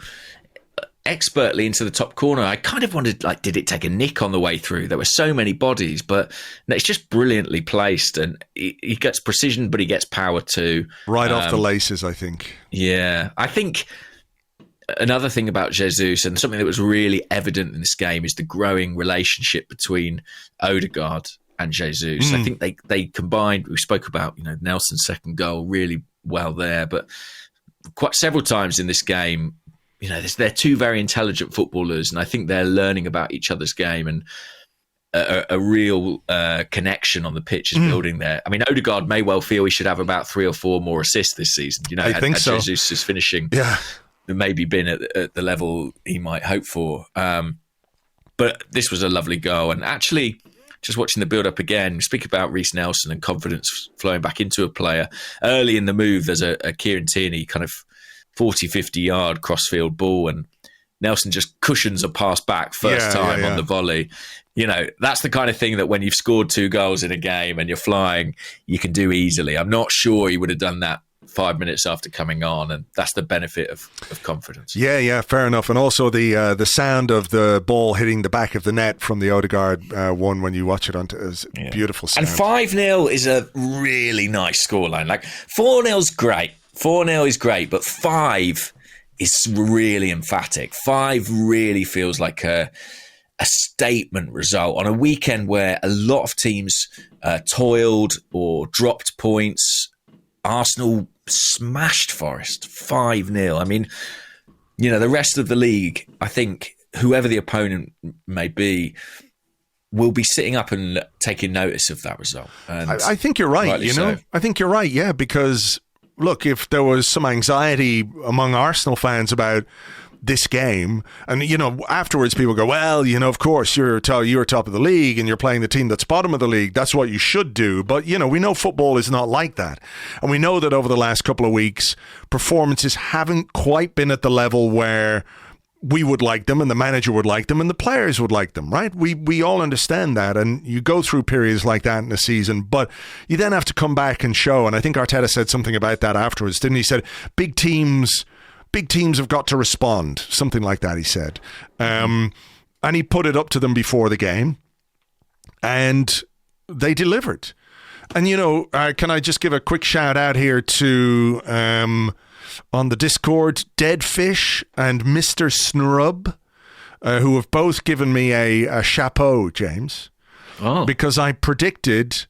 expertly into the top corner. I kind of wondered, did it take a nick on the way through? There were so many bodies, but it's just brilliantly placed, and he gets precision, but he gets power too. Right off the laces, I think. Yeah. I think another thing about Jesus, and something that was really evident in this game, is the growing relationship between Odegaard and Jesus. I think they combined. We spoke about Nelson's second goal really well there, but quite several times in this game, they're two very intelligent footballers, and I think they're learning about each other's game, and a real connection on the pitch is building there. Odegaard may well feel he should have about 3 or 4 more assists this season. I think so. Jesus is finishing, maybe been at the level he might hope for. But this was a lovely goal, and actually, just watching the build-up again, speak about Reiss Nelson and confidence flowing back into a player. Early in the move, there's a Kieran Tierney kind of 40-50 yard crossfield ball, and Nelson just cushions a pass back first time on the volley. That's the kind of thing that when you've scored 2 goals in a game and you're flying, you can do easily. I'm not sure he would have done that 5 minutes after coming on, and that's the benefit of confidence. Yeah, fair enough. And also the sound of the ball hitting the back of the net from the Odegaard one when you watch it is beautiful sound. And 5-0 is a really nice scoreline. 4-0's great. 4-0 is great, but 5 is really emphatic. 5 really feels like a statement result on a weekend where a lot of teams toiled or dropped points. Arsenal smashed Forest 5-0. The rest of the league, I think, whoever the opponent may be, will be sitting up and taking notice of that result. And I think you're right, so. I think you're right, because look, if there was some anxiety among Arsenal fans about this game, and afterwards people go, well, of course you're top of the league and you're playing the team that's bottom of the league, that's what you should do. But we know football is not like that, and we know that over the last couple of weeks performances haven't quite been at the level where we would like them and the manager would like them and the players would like them, right? We all understand that, and you go through periods like that in a season, but you then have to come back and show. And I think Arteta said something about that afterwards, didn't he? He said big teams have got to respond, something like that, he said. And he put it up to them before the game, and they delivered. And, can I just give a quick shout out here to, on the Discord, Deadfish and Mr. Snrub, who have both given me a chapeau, James. Oh. Because I predicted...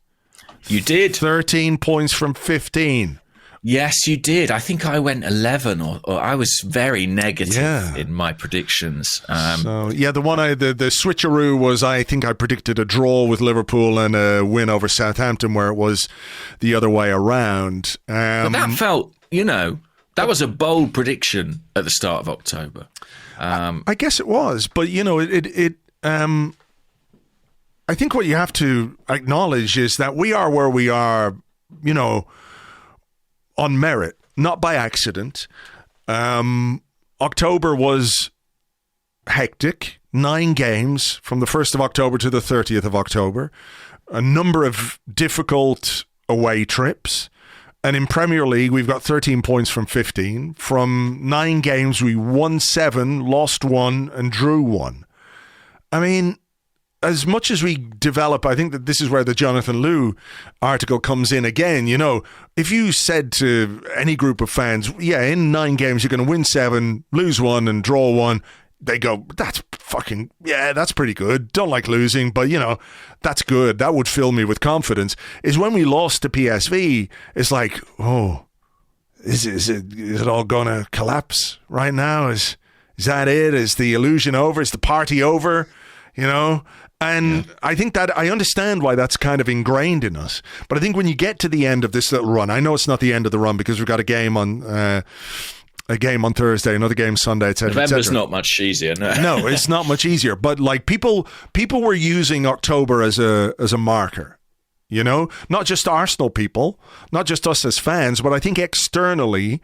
You did. 13 points from 15. Yes, you did. I think I went 11, or I was very negative in my predictions. The switcheroo was, I think I predicted a draw with Liverpool and a win over Southampton, where it was the other way around. But that felt, that was a bold prediction at the start of October. I guess it was, but I think what you have to acknowledge is that we are where we are, on merit, not by accident. October was hectic. 9 games from the 1st of October to the 30th of October. A number of difficult away trips. And in Premier League, we've got 13 points from 15. From 9 games, we won 7, lost 1, and drew 1. I mean, as much as we develop, I think that this is where the Jonathan Liu article comes in again. If you said to any group of fans, in 9 games, you're going to win 7, lose 1, and draw 1, they go, that's pretty good. Don't like losing, but, that's good. That would fill me with confidence. Is when we lost to PSV, it's like, is it all going to collapse right now? Is that it? Is the illusion over? Is the party over? And I think that I understand why that's kind of ingrained in us. But I think when you get to the end of this little run, I know it's not the end of the run because we've got a game on Thursday, another game Sunday, etc. November's not much easier. No, it's not much easier. But like people were using October as a marker. Not just Arsenal people, not just us as fans, but I think externally.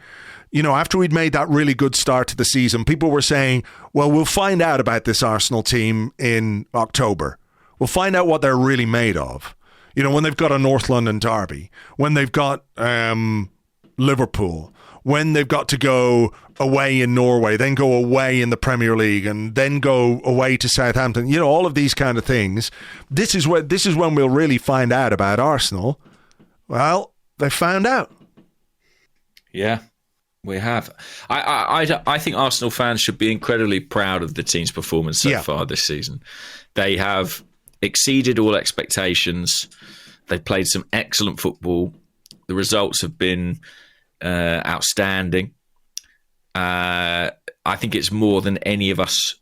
After we'd made that really good start to the season, people were saying, well, we'll find out about this Arsenal team in October. We'll find out what they're really made of. When they've got a North London derby, when they've got Liverpool, when they've got to go away in Norway, then go away in the Premier League, and then go away to Southampton, all of these kind of things. This is when we'll really find out about Arsenal. Well, they found out. Yeah. We have. I think Arsenal fans should be incredibly proud of the team's performance so far this season. They have exceeded all expectations. They've played some excellent football. The results have been outstanding. I think it's more than any of us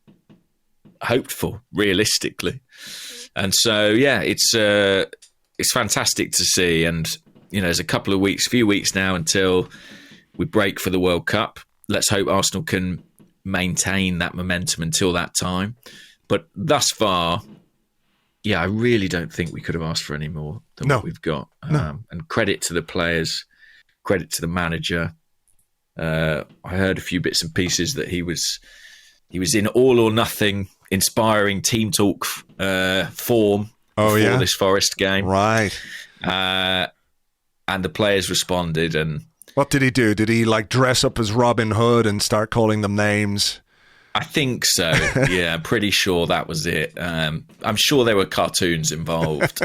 hoped for, realistically. And so, it's fantastic to see. And there's a few weeks now until we break for the World Cup. Let's hope Arsenal can maintain that momentum until that time. But thus far, I really don't think we could have asked for any more than what we've got. And credit to the players, credit to the manager. I heard a few bits and pieces that he was in all or nothing, inspiring team talk form before this Forest game. Right. And the players responded. And what did he do? Did he dress up as Robin Hood and start calling them names? I think so. Yeah, I'm pretty sure that was it. I'm sure there were cartoons involved.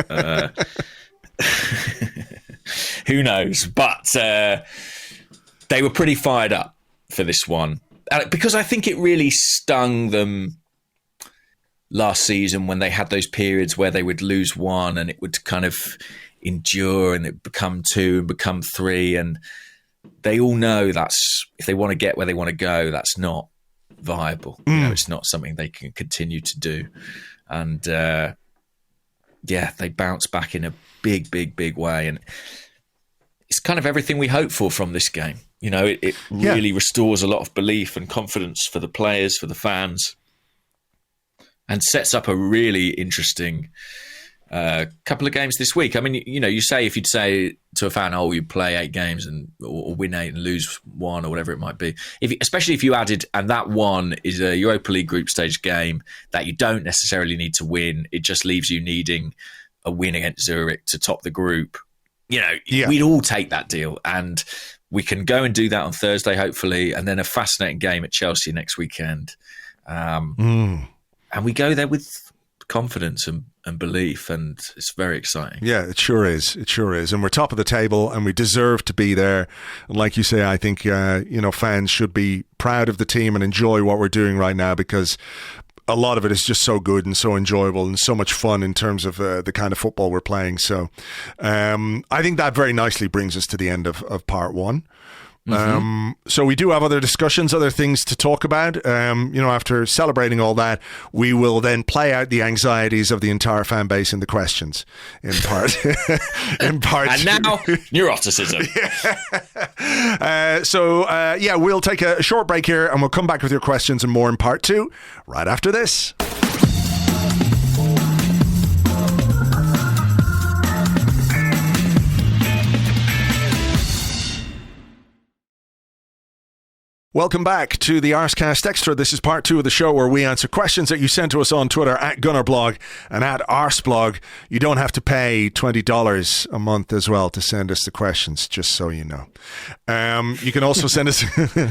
Who knows? But they were pretty fired up for this one. Because I think it really stung them last season when they had those periods where they would lose 1 and it would kind of endure and it become 2 and become 3, and they all know that's, if they want to get where they want to go, that's not viable. It's not something they can continue to do. And they bounce back in a big way. And it's kind of everything we hope for from this game. It really restores a lot of belief and confidence for the players, for the fans, and sets up a really interesting couple of games this week. I mean, you say, if you'd say to a fan, you play 8 games or win 8 and lose 1 or whatever it might be, especially if you added, and that one is a Europa League group stage game that you don't necessarily need to win, it just leaves you needing a win against Zurich to top the group. We'd all take that deal, and we can go and do that on Thursday, hopefully, and then a fascinating game at Chelsea next weekend. And we go there with confidence and belief, and it's very exciting. Yeah, it sure is. It sure is. And we're top of the table, and we deserve to be there. And like you say, I think fans should be proud of the team and enjoy what we're doing right now, because a lot of it is just so good and so enjoyable and so much fun in terms of the kind of football we're playing. So I think that very nicely brings us to the end of part one. So we do have other discussions, other things to talk about. After celebrating all that, we will then play out the anxieties of the entire fan base in the questions in part. And now, neuroticism. We'll take a short break here, and we'll come back with your questions and more in part two right after this. Welcome back to the Arsecast Extra. This is part two of the show where we answer questions that you sent to us on Twitter at Gunnerblog and at Arseblog. You don't have to pay $20 a month as well to send us the questions, just so you know. You can also send us...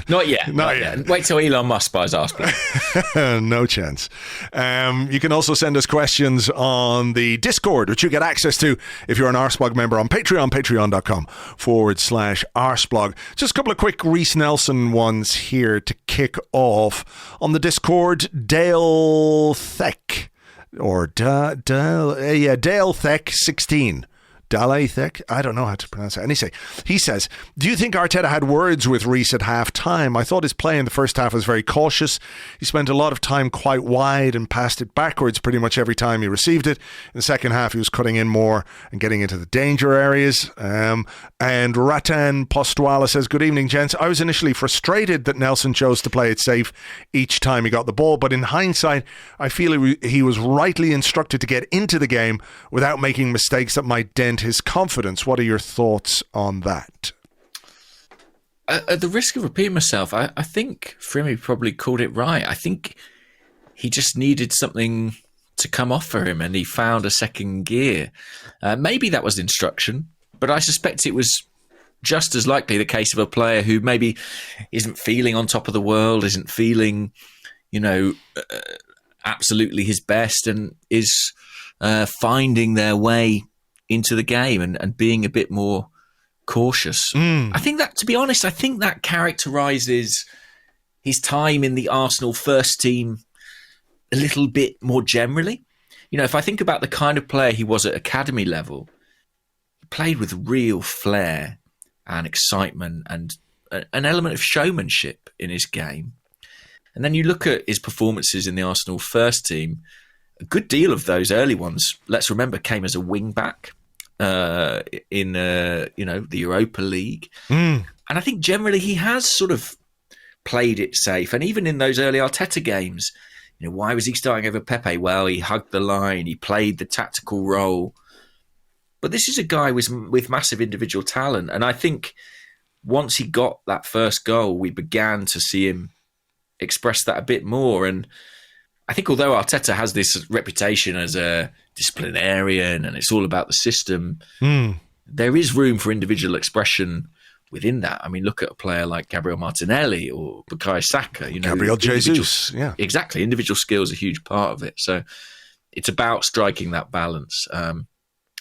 Not yet. Not yet. Wait till Elon Musk buys Arseblog. No chance. You can also send us questions on the Discord, which you get access to if you're an Arseblog member on Patreon, patreon.com/Arseblog. Just a couple of quick Reiss Nelson ones here to kick off. On the Discord, Dale Theck, or Dale Theck 16. Dalethek? I don't know how to pronounce it. And he says, do you think Arteta had words with Reiss at half-time? I thought his play in the first half was very cautious. He spent a lot of time quite wide and passed it backwards pretty much every time he received it. In the second half, he was cutting in more and getting into the danger areas. And Ratan Postuala says, good evening, gents. I was initially frustrated that Nelson chose to play it safe each time he got the ball, but in hindsight, I feel he was rightly instructed to get into the game without making mistakes that might dent his confidence. What are your thoughts on that? At the risk of repeating myself, I think Frimy probably called it right. I think he just needed something to come off for him, and he found a second gear. Maybe that was instruction, but I suspect it was just as likely the case of a player who maybe isn't feeling on top of the world, isn't feeling, absolutely his best, and is finding their way into the game and being a bit more cautious. I think that, to be honest, that characterises his time in the Arsenal first team a little bit more generally. If I think about the kind of player he was at academy level, he played with real flair and excitement and an element of showmanship in his game. And then you look at his performances in the Arsenal first team, a good deal of those early ones, let's remember, came as a wing-back in the Europa League. And I think generally he has sort of played it safe. And even in those early Arteta games, why was he starting over Pepe? Well, he hugged the line, he played the tactical role. But this is a guy with massive individual talent. And I think once he got that first goal, we began to see him express that a bit more. And I think although Arteta has this reputation as a disciplinarian and it's all about the system, there is room for individual expression within that. I mean, look at a player like Gabriel Martinelli or Bukayo Saka. Gabriel Jesus, yeah. Exactly. Individual skills are a huge part of it. So it's about striking that balance.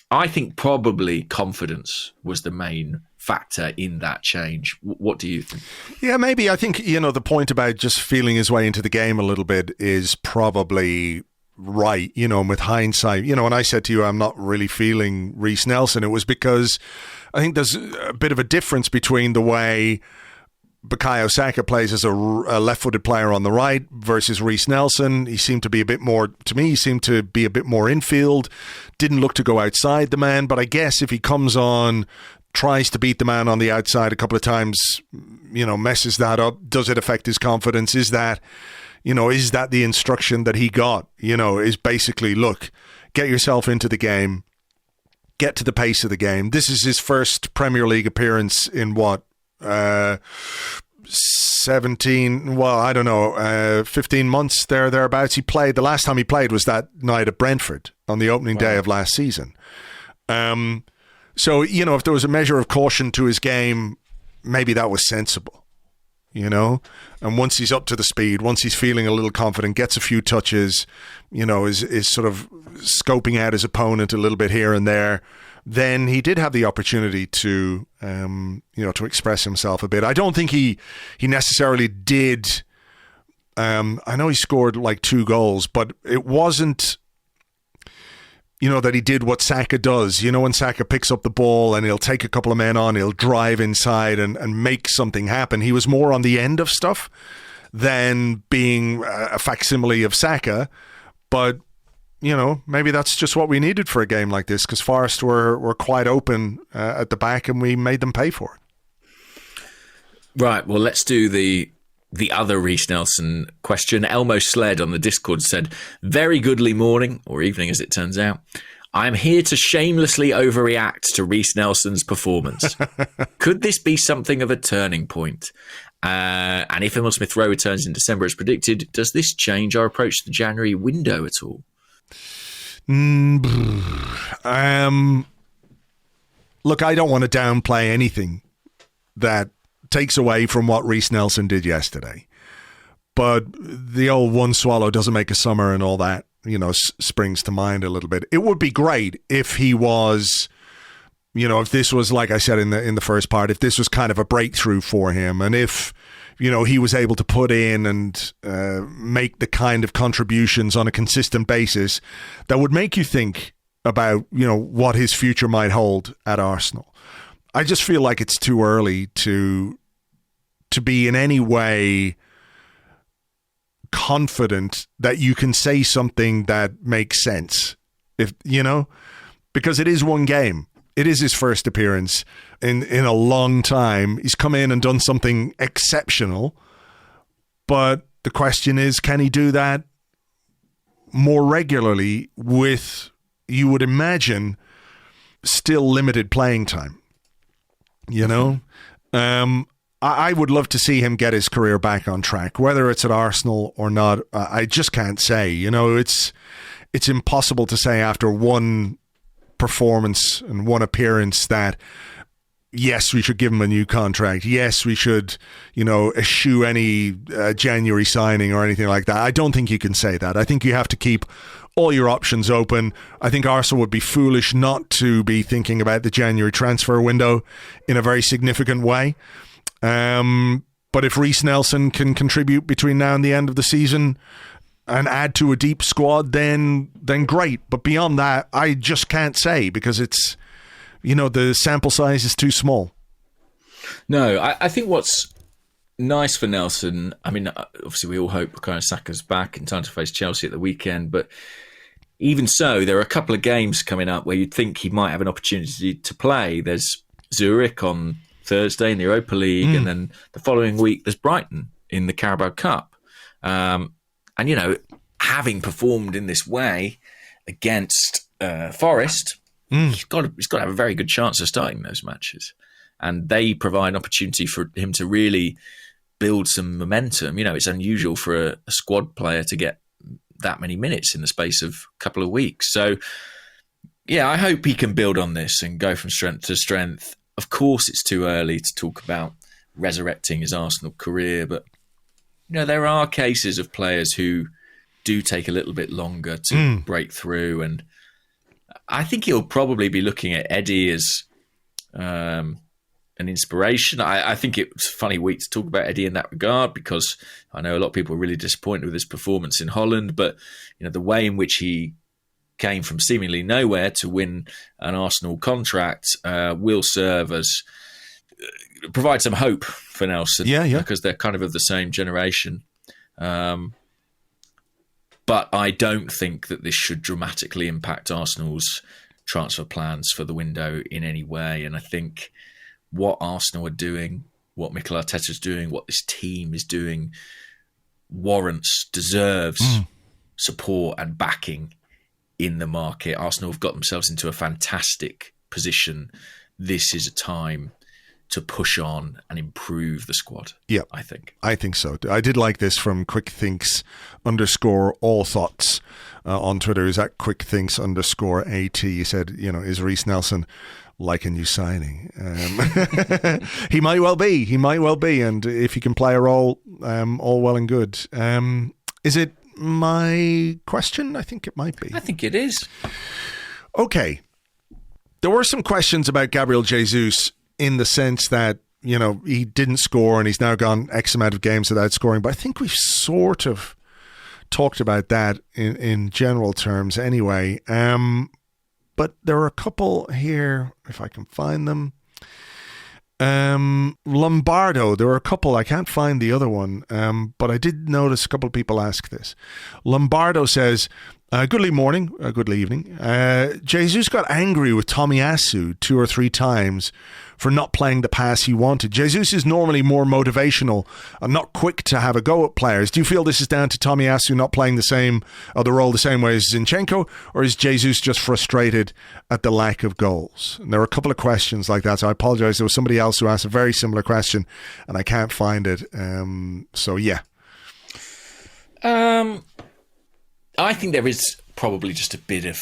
I think probably confidence was the main factor in that change. What do you think? Yeah, maybe. I think, the point about just feeling his way into the game a little bit is probably right, and with hindsight, when I said to you, I'm not really feeling Reiss Nelson, it was because I think there's a bit of a difference between the way Bukayo Saka plays as a left-footed player on the right versus Reiss Nelson. He seemed to be a bit more infield, didn't look to go outside the man, but I guess if he comes on, tries to beat the man on the outside a couple of times, messes that up, does it affect his confidence? Is that the instruction that he got, is basically, look, get yourself into the game, get to the pace of the game. This is his first Premier League appearance in 15 months thereabouts. The last time he played was that night at Brentford on the opening day of last season. So, if there was a measure of caution to his game, maybe that was sensible. you know? And once he's up to the speed, once he's feeling a little confident, gets a few touches, you know, is sort of scoping out his opponent a little bit here and there, then he did have the opportunity to, to express himself a bit. I don't think he necessarily did. I know he scored like 2 goals, but it wasn't, that he did what Saka does. When Saka picks up the ball and he'll take a couple of men on, he'll drive inside and make something happen. He was more on the end of stuff than being a facsimile of Saka. But, maybe that's just what we needed for a game like this, because Forest were quite open at the back and we made them pay for it. Right, well, let's do the other Reiss Nelson question. Elmo Sled on the Discord said, very goodly morning, or evening as it turns out. I'm here to shamelessly overreact to Reiss Nelson's performance. Could this be something of a turning point? And if Emile Smith Rowe returns in December as predicted, does this change our approach to the January window at all? Look, I don't want to downplay anything that takes away from what Reiss Nelson did yesterday. But the old one swallow doesn't make a summer and all that, springs to mind a little bit. It would be great if he was, if this was, like I said in the first part, if this was kind of a breakthrough for him, and if, he was able to put in and make the kind of contributions on a consistent basis that would make you think about, what his future might hold at Arsenal. I just feel like it's too early to be in any way confident that you can say something that makes sense. Because it is one game. It is his first appearance in a long time. He's come in and done something exceptional. But the question is, can he do that more regularly with, you would imagine, still limited playing time? I would love to see him get his career back on track, whether it's at Arsenal or not. I just can't say. It's impossible to say after one performance and one appearance that, yes, we should give him a new contract. Yes, we should, eschew any January signing or anything like that. I don't think you can say that. I think you have to keep all your options open. I think Arsenal would be foolish not to be thinking about the January transfer window in a very significant way. But if Reiss Nelson can contribute between now and the end of the season and add to a deep squad, then great. But beyond that, I just can't say, because it's, the sample size is too small. No, I think what's nice for Nelson, I mean, obviously we all hope Bukayo Saka's back in time to face Chelsea at the weekend, but even so, there are a couple of games coming up where you'd think he might have an opportunity to play. There's Zurich on Thursday in the Europa League, and then the following week there's Brighton in the Carabao Cup. And, having performed in this way against Forest, he's got to have a very good chance of starting those matches. And they provide an opportunity for him to really build some momentum. It's unusual for a squad player to get that many minutes in the space of a couple of weeks. So, yeah, I hope he can build on this and go from strength to strength. Of course, it's too early to talk about resurrecting his Arsenal career, but there are cases of players who do take a little bit longer to break through, and I think he'll probably be looking at Eddie as an inspiration. I think it was a funny week to talk about Eddie in that regard, because I know a lot of people are really disappointed with his performance in Holland, but the way in which he came from seemingly nowhere to win an Arsenal contract will serve as provide some hope for Nelson, because they're kind of the same generation. But I don't think that this should dramatically impact Arsenal's transfer plans for the window in any way. And I think what Arsenal are doing, what Mikel Arteta is doing, what this team is doing, deserves support and backing in the market. Arsenal have got themselves into a fantastic position. This is a time to push on and improve the squad. Yeah, I think so. I did like this from QuickThinks_all thoughts on Twitter. Is at QuickThinks_AT. He said, is Reiss Nelson like a new signing? He might well be. And if he can play a role, all well and good. Is it my question? I think it might be. I think it is. Okay. There were some questions about Gabriel Jesus in the sense that, he didn't score and he's now gone X amount of games without scoring. But I think we've sort of talked about that in general terms anyway. But there are a couple here, if I can find them. Lombardo, there were a couple. I can't find the other one, but I did notice a couple of people ask this. Lombardo says, good evening. Jesus got angry with Tomiyasu 2 or 3 times for not playing the pass he wanted. Jesus is normally more motivational and not quick to have a go at players. Do you feel this is down to Tomiyasu not playing the role the same way as Zinchenko, or is Jesus just frustrated at the lack of goals? And there were a couple of questions like that, so I apologize. There was somebody else who asked a very similar question and I can't find it. So yeah. I think there is probably just a bit of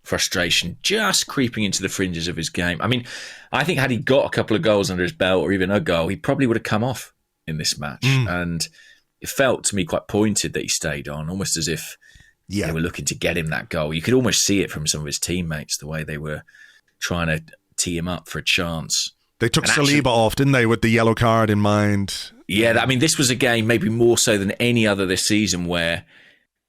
frustration just creeping into the fringes of his game. I mean, I think had he got a couple of goals under his belt or even a goal, he probably would have come off in this match. And it felt to me quite pointed that he stayed on, almost as if they were looking to get him that goal. You could almost see it from some of his teammates, the way they were trying to tee him up for a chance. They took Saliba off, didn't they, with the yellow card in mind? Yeah, I mean, this was a game maybe more so than any other this season where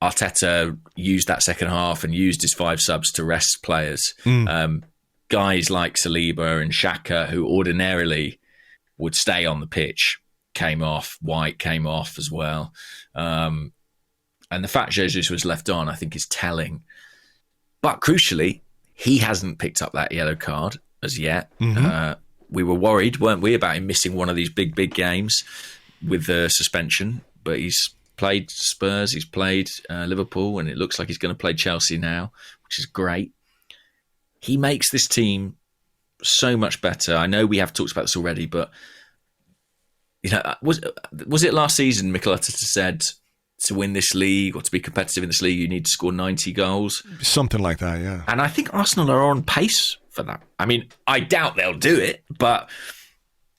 Arteta used that second half and used his 5 subs to rest players. Guys like Saliba and Xhaka, who ordinarily would stay on the pitch, came off. White came off as well. And the fact Jesus was left on, I think, is telling. But crucially, he hasn't picked up that yellow card as yet. We were worried, weren't we, about him missing one of these big games with the suspension. But he's played Spurs, he's played Liverpool, and it looks like he's going to play Chelsea now, which is great. He makes this team so much better. I know we have talked about this already, but was it last season Mikel Arteta said to win this league or to be competitive in this league, you need to score 90 goals? Something like that, yeah. And I think Arsenal are on pace for that. I mean, I doubt they'll do it, but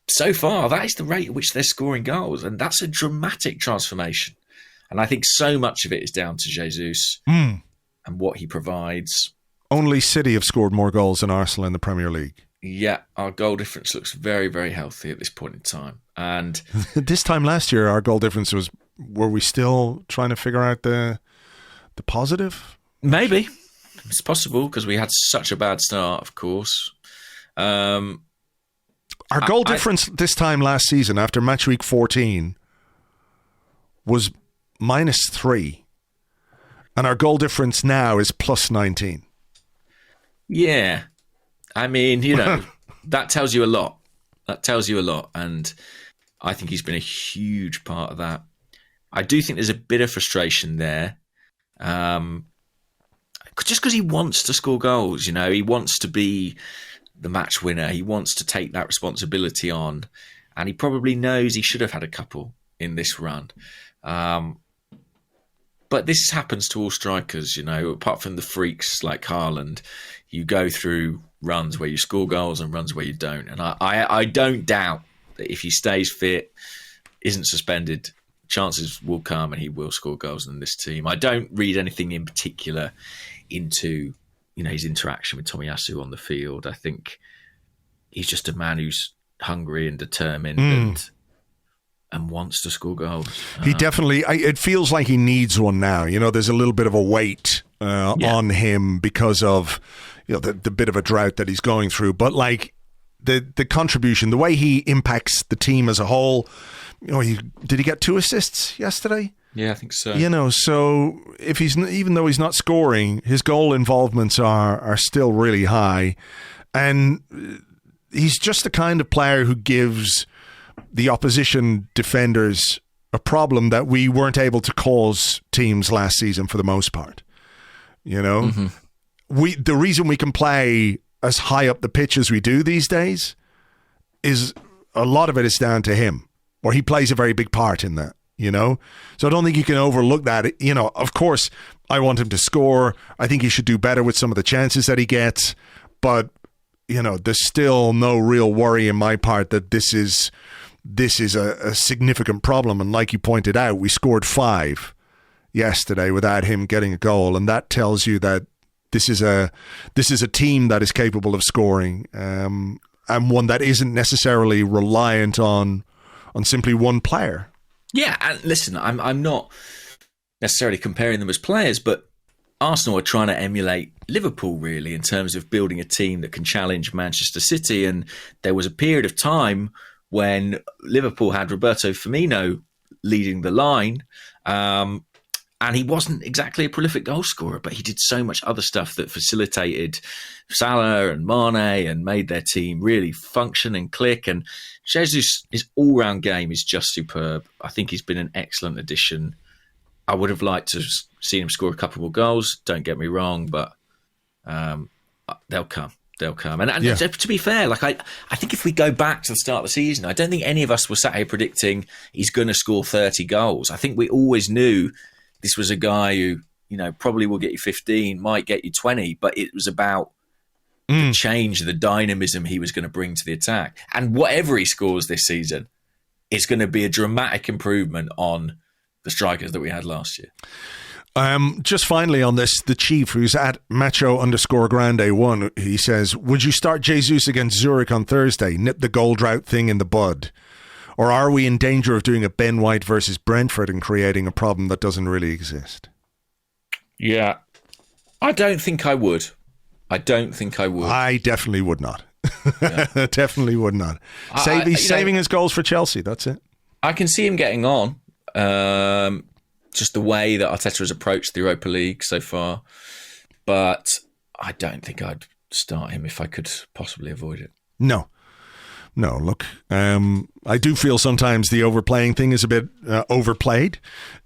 so far, that is the rate at which they're scoring goals, and that's a dramatic transformation. And I think so much of it is down to Jesus and what he provides. Only City have scored more goals than Arsenal in the Premier League. Yeah, our goal difference looks very, very healthy at this point in time. And this time last year, our goal difference were we still trying to figure out the positive? Maybe. It's possible because we had such a bad start, of course. Our goal difference this time last season after match week 14 was -3. And our goal difference now is +19. Yeah. I mean, that tells you a lot. And I think he's been a huge part of that. I do think there's a bit of frustration there. Just because he wants to score goals, he wants to be the match winner. He wants to take that responsibility on. And he probably knows he should have had a couple in this run. But this happens to all strikers, apart from the freaks like Haaland. You go through runs where you score goals and runs where you don't. And I don't doubt that if he stays fit, isn't suspended, chances will come and he will score goals in this team. I don't read anything in particular into his interaction with Tomiyasu on the field. I think he's just a man who's hungry and determined and wants to score goals. He definitely, it feels like he needs one now. There's a little bit of a weight on him because of the bit of a drought that he's going through. But like the contribution, the way he impacts the team as a whole, did he get 2 assists yesterday? Yeah, I think so. So if even though he's not scoring, his goal involvements are still really high. And he's just the kind of player who gives the opposition defenders a problem that we weren't able to cause teams last season for the most part. The reason we can play as high up the pitch as we do these days is a lot of it is down to him, or he plays a very big part in that, you know? So I don't think you can overlook that. You know, of course, I want him to score. I think he should do better with some of the chances that he gets. But, you know, there's still no real worry in my part that this is a significant problem. And like you pointed out, we scored 5 yesterday without him getting a goal. And that tells you that this is a team that is capable of scoring, and one that isn't necessarily reliant on simply one player. Yeah, and listen, I'm not necessarily comparing them as players, but Arsenal are trying to emulate Liverpool, really, in terms of building a team that can challenge Manchester City. And there was a period of time when Liverpool had Roberto Firmino leading the line, and he wasn't exactly a prolific goal scorer, but he did so much other stuff that facilitated Salah and Mane and made their team really function and click. And Jesus, his all-round game is just superb. I think he's been an excellent addition. I would have liked to have seen him score a couple more goals, don't get me wrong, but they'll come. They'll come. And yeah. To be fair, like I think if we go back to the start of the season, I don't think any of us were sat here predicting he's going to score 30 goals. I think we always knew this was a guy who, you know, probably will get you 15, might get you 20, but it was about the change, the dynamism he was going to bring to the attack. And whatever he scores this season, it's going to be a dramatic improvement on the strikers that we had last year. Just finally on this, the Chief, who's at Macho_Grande1, he says, would you start Jesus against Zurich on Thursday, nip the goal drought thing in the bud? Or are we in danger of doing a Ben White versus Brentford and creating a problem that doesn't really exist? Yeah. I don't think I would. I definitely would not. Yeah. Definitely would not. He's saving his goals for Chelsea. That's it. I can see him getting on. Just the way that Arteta has approached the Europa League so far. But I don't think I'd start him if I could possibly avoid it. No, look, I do feel sometimes the overplaying thing is a bit overplayed,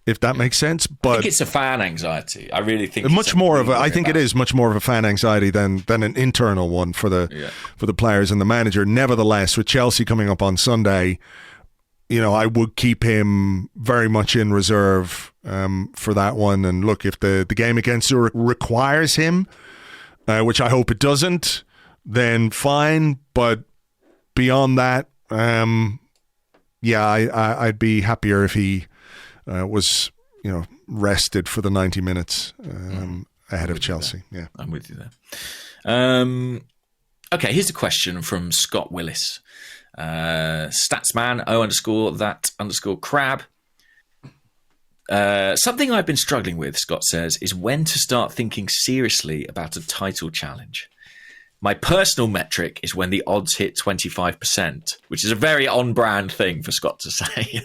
if that makes sense. But I think it's a fan anxiety. I really think I think it is much more of a fan anxiety than an internal one for the players and the manager. Nevertheless, with Chelsea coming up on Sunday, you know, I would keep him very much in reserve for that one. And look, if the game against Zurich requires him, which I hope it doesn't, then fine. But beyond that, I'd be happier if he was, you know, rested for the 90 minutes ahead of Chelsea. Yeah, I'm with you there. Okay, here's a question from Scott Willis. Statsman _that_crab. Something I've been struggling with, Scott says, is when to start thinking seriously about a title challenge. My personal metric is when the odds hit 25%, which is a very on-brand thing for Scott to say.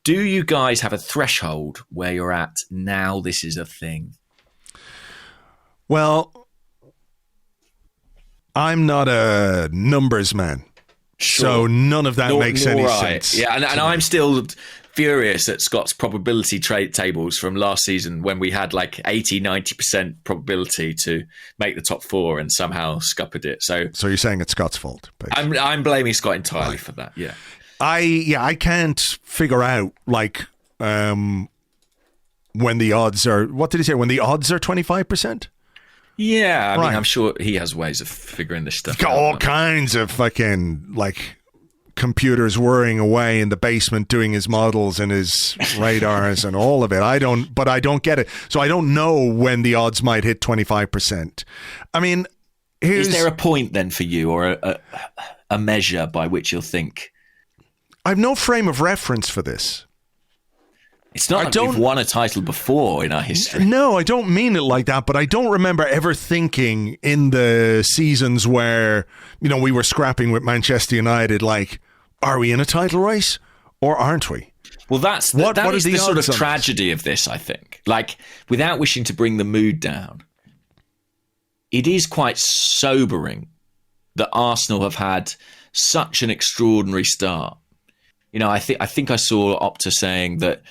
Do you guys have a threshold where you're at, now this is a thing? Well, I'm not a numbers man, so none of that makes any sense. Yeah, and I'm still furious at Scott's probability trade tables from last season when we had like 80-90% probability to make the top 4 and somehow scuppered it. So you're saying it's Scott's fault? Basically. I'm blaming Scott entirely for that. Yeah, I can't figure out like when the odds are. What did he say? When the odds are 25%? Yeah, I mean, I'm sure he has ways of figuring this stuff out. Got all kinds of fucking like computers whirring away in the basement doing his models and his radars and all of it. I don't get it. So I don't know when the odds might hit 25%. I mean, is there a point then for you, or a measure by which you'll think? I've no frame of reference for this. It's not like we've won a title before in our history. No, I don't mean it like that, but I don't remember ever thinking in the seasons where, you know, we were scrapping with Manchester United, like, are we in a title race or aren't we? Well, that is the sort of tragedy of this, I think. Like, without wishing to bring the mood down, it is quite sobering that Arsenal have had such an extraordinary start. You know, I think I saw Opta saying that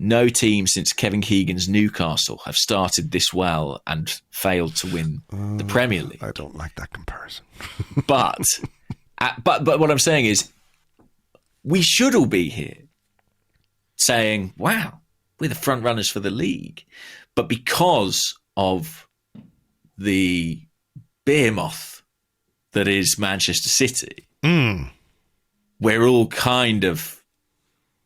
no team since Kevin Keegan's Newcastle have started this well and failed to win the Premier League. I don't like that comparison. But But what I'm saying is, we should all be here saying, wow, we're the front runners for the league. But because of the behemoth that is Manchester City, we're all kind of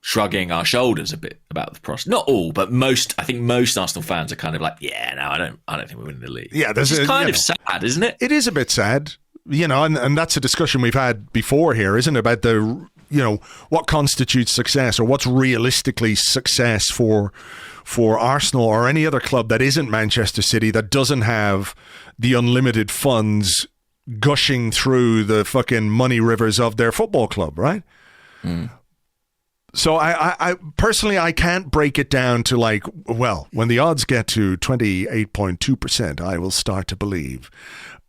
shrugging our shoulders a bit about the process. Not all, but most. I think most Arsenal fans are kind of like, yeah, no, I don't think we're winning the league. Yeah, this is kind of sad, isn't it? It is a bit sad, and that's a discussion we've had before here, isn't it? About the, what constitutes success, or what's realistically success for Arsenal or any other club that isn't Manchester City, that doesn't have the unlimited funds gushing through the fucking money rivers of their football club, right? So I personally, I can't break it down to like, well, when the odds get to 28.2%, I will start to believe.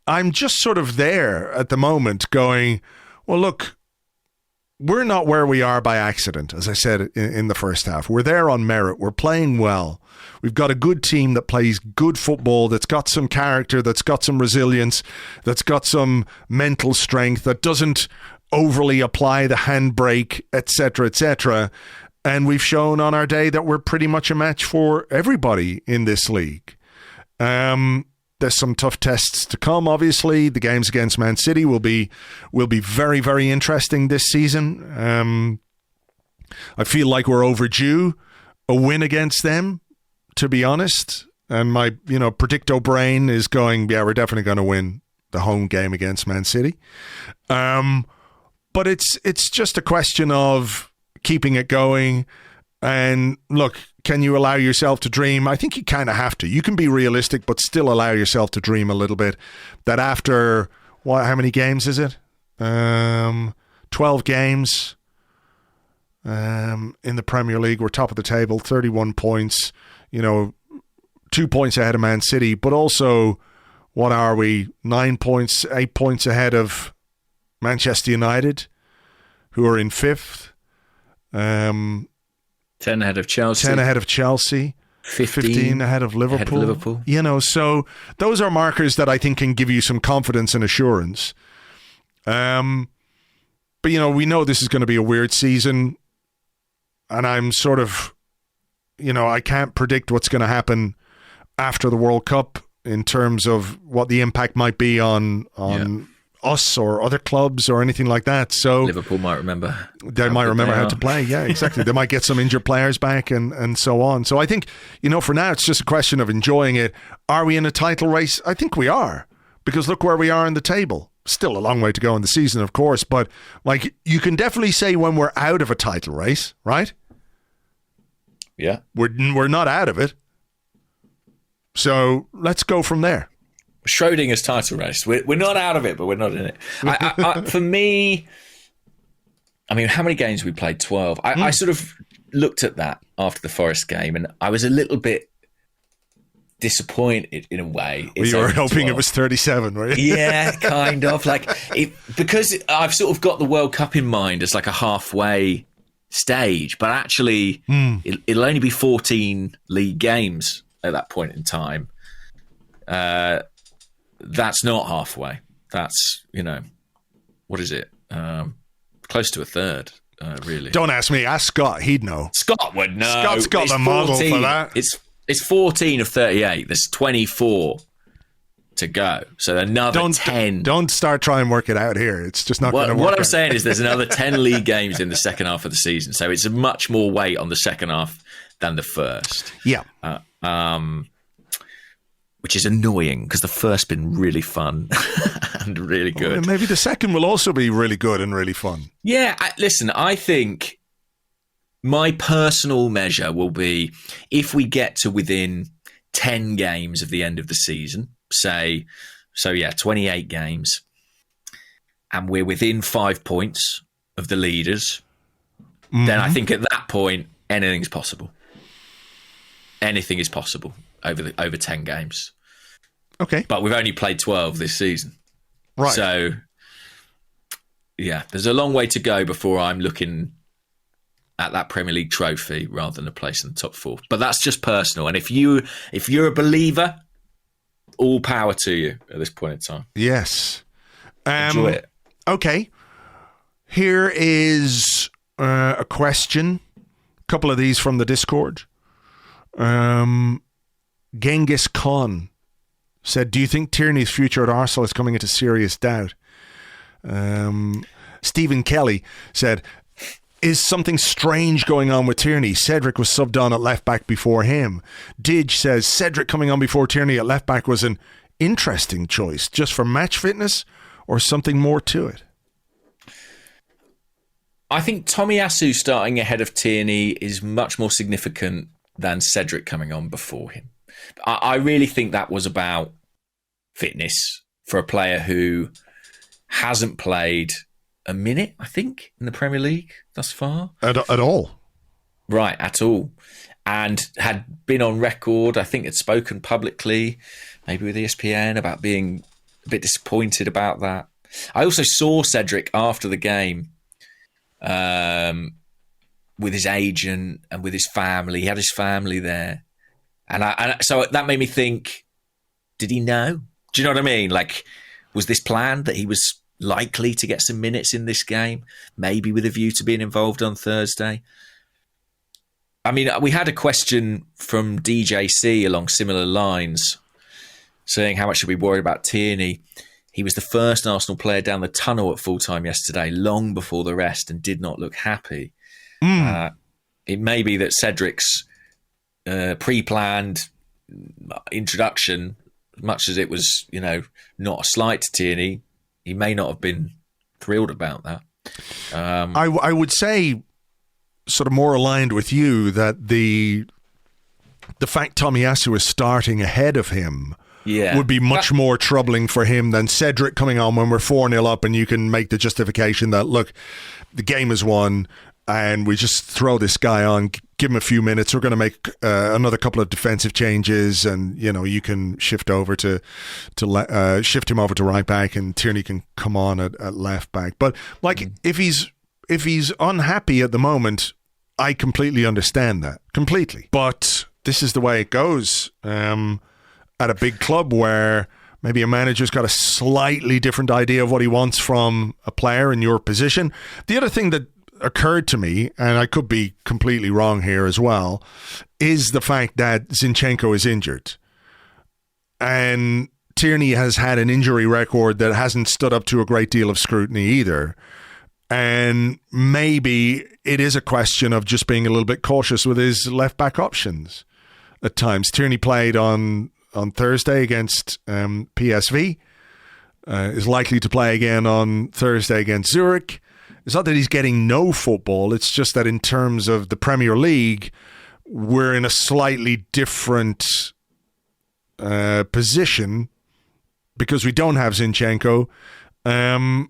I'm just sort of there at the moment going, well, look, we're not where we are by accident, as I said in the first half. We're there on merit. We're playing well. We've got a good team that plays good football, that's got some character, that's got some resilience, that's got some mental strength, that doesn't overly apply the handbrake, etc., etc. And we've shown on our day that we're pretty much a match for everybody in this league. There's some tough tests to come, obviously. The games against Man City will be very, very interesting this season. I feel like we're overdue a win against them, to be honest. And my, predicto brain is going, yeah, we're definitely going to win the home game against Man City. But it's just a question of keeping it going. And look, can you allow yourself to dream? I think you kind of have to. You can be realistic, but still allow yourself to dream a little bit. That after, how many games is it? 12 games in the Premier League. We're top of the table, 31 points, 2 points ahead of Man City. But also, what are we? 9 points, 8 points ahead of Manchester United, who are in 5th. 10 ahead of Chelsea. 10 ahead of Chelsea. 15 ahead of Liverpool. So those are markers that I think can give you some confidence and assurance. But, we know this is going to be a weird season. And I'm sort of, I can't predict what's going to happen after the World Cup in terms of what the impact might be on us or other clubs or anything like that. So Liverpool might remember. They might remember how to play. Yeah, exactly. They might get some injured players back and so on. So I think, for now, it's just a question of enjoying it. Are we in a title race? I think we are, because look where we are in the table. Still a long way to go in the season, of course, but like you can definitely say when we're out of a title race, right? Yeah. We're not out of it. So let's go from there. Schrodinger's title race. We're not out of it, but we're not in it. For me, I mean, how many games we played? 12. I sort of looked at that after the Forest game, and I was a little bit disappointed in a way. You were hoping 12. It was 37, were you? Yeah, kind of. Because I've sort of got the World Cup in mind as like a halfway stage, but actually it'll only be 14 league games at that point in time. That's not halfway. That's, what is it? Close to a third, really. Don't ask me. Ask Scott. He'd know. Scott would know. Scott's got the model for that. It's 14 of 38. There's 24 to go. So another 10. Don't start trying and work it out here. It's just not going to work. What I'm saying is there's another 10 league games in the second half of the season. So it's much more weight on the second half than the first. Yeah. Which is annoying because the first's been really fun and really good. Well, maybe the second will also be really good and really fun. Yeah, listen, I think my personal measure will be if we get to within 10 games of the end of the season, 28 games, and we're within 5 points of the leaders, then I think at that point, anything's possible. Anything is possible over 10 games. Okay. But we've only played 12 this season. Right. So, yeah, there's a long way to go before I'm looking at that Premier League trophy rather than a place in the top 4. But that's just personal. And if you're a believer, all power to you at this point in time. Yes. Enjoy it. Okay. Here is a question. A couple of these from the Discord. Genghis Khan said, do you think Tierney's future at Arsenal is coming into serious doubt? Stephen Kelly said, is something strange going on with Tierney? Cedric was subbed on at left back before him. Didge says, Cedric coming on before Tierney at left back was an interesting choice, just for match fitness or something more to it? I think Tomiyasu starting ahead of Tierney is much more significant than Cedric coming on before him. I really think that was about fitness for a player who hasn't played a minute, I think, in the Premier League thus far. At all. Right, at all. And had been on record, I think had spoken publicly, maybe with ESPN, about being a bit disappointed about that. I also saw Cedric after the game with his agent and with his family. He had his family there. And so that made me think, did he know? Do you know what I mean? Like, was this planned that he was likely to get some minutes in this game, maybe with a view to being involved on Thursday? I mean, we had a question from DJC along similar lines saying how much should we worry about Tierney? He was the first Arsenal player down the tunnel at full-time yesterday, long before the rest, and did not look happy. It may be that Cedric's pre-planned introduction, much as it was, not a slight to Tierney, he may not have been thrilled about that. I would say, sort of more aligned with you, that the fact Tomiyasu is starting ahead of him would be much more troubling for him than Cedric coming on when we're 4-0 up, and you can make the justification that, look, the game is won and we just throw this guy on, give him a few minutes. We're going to make another couple of defensive changes, and you can shift over to shift him over to right back, and Tierney can come on at left back. But if he's unhappy at the moment, I completely understand that completely. But this is the way it goes at a big club where maybe a manager's got a slightly different idea of what he wants from a player in your position. The other thing that occurred to me, and I could be completely wrong here as well, is the fact that Zinchenko is injured. And Tierney has had an injury record that hasn't stood up to a great deal of scrutiny either. And maybe it is a question of just being a little bit cautious with his left-back options at times. Tierney played on Thursday against PSV, is likely to play again on Thursday against Zurich. It's not that he's getting no football, it's just that in terms of the Premier League, we're in a slightly different position because we don't have Zinchenko. And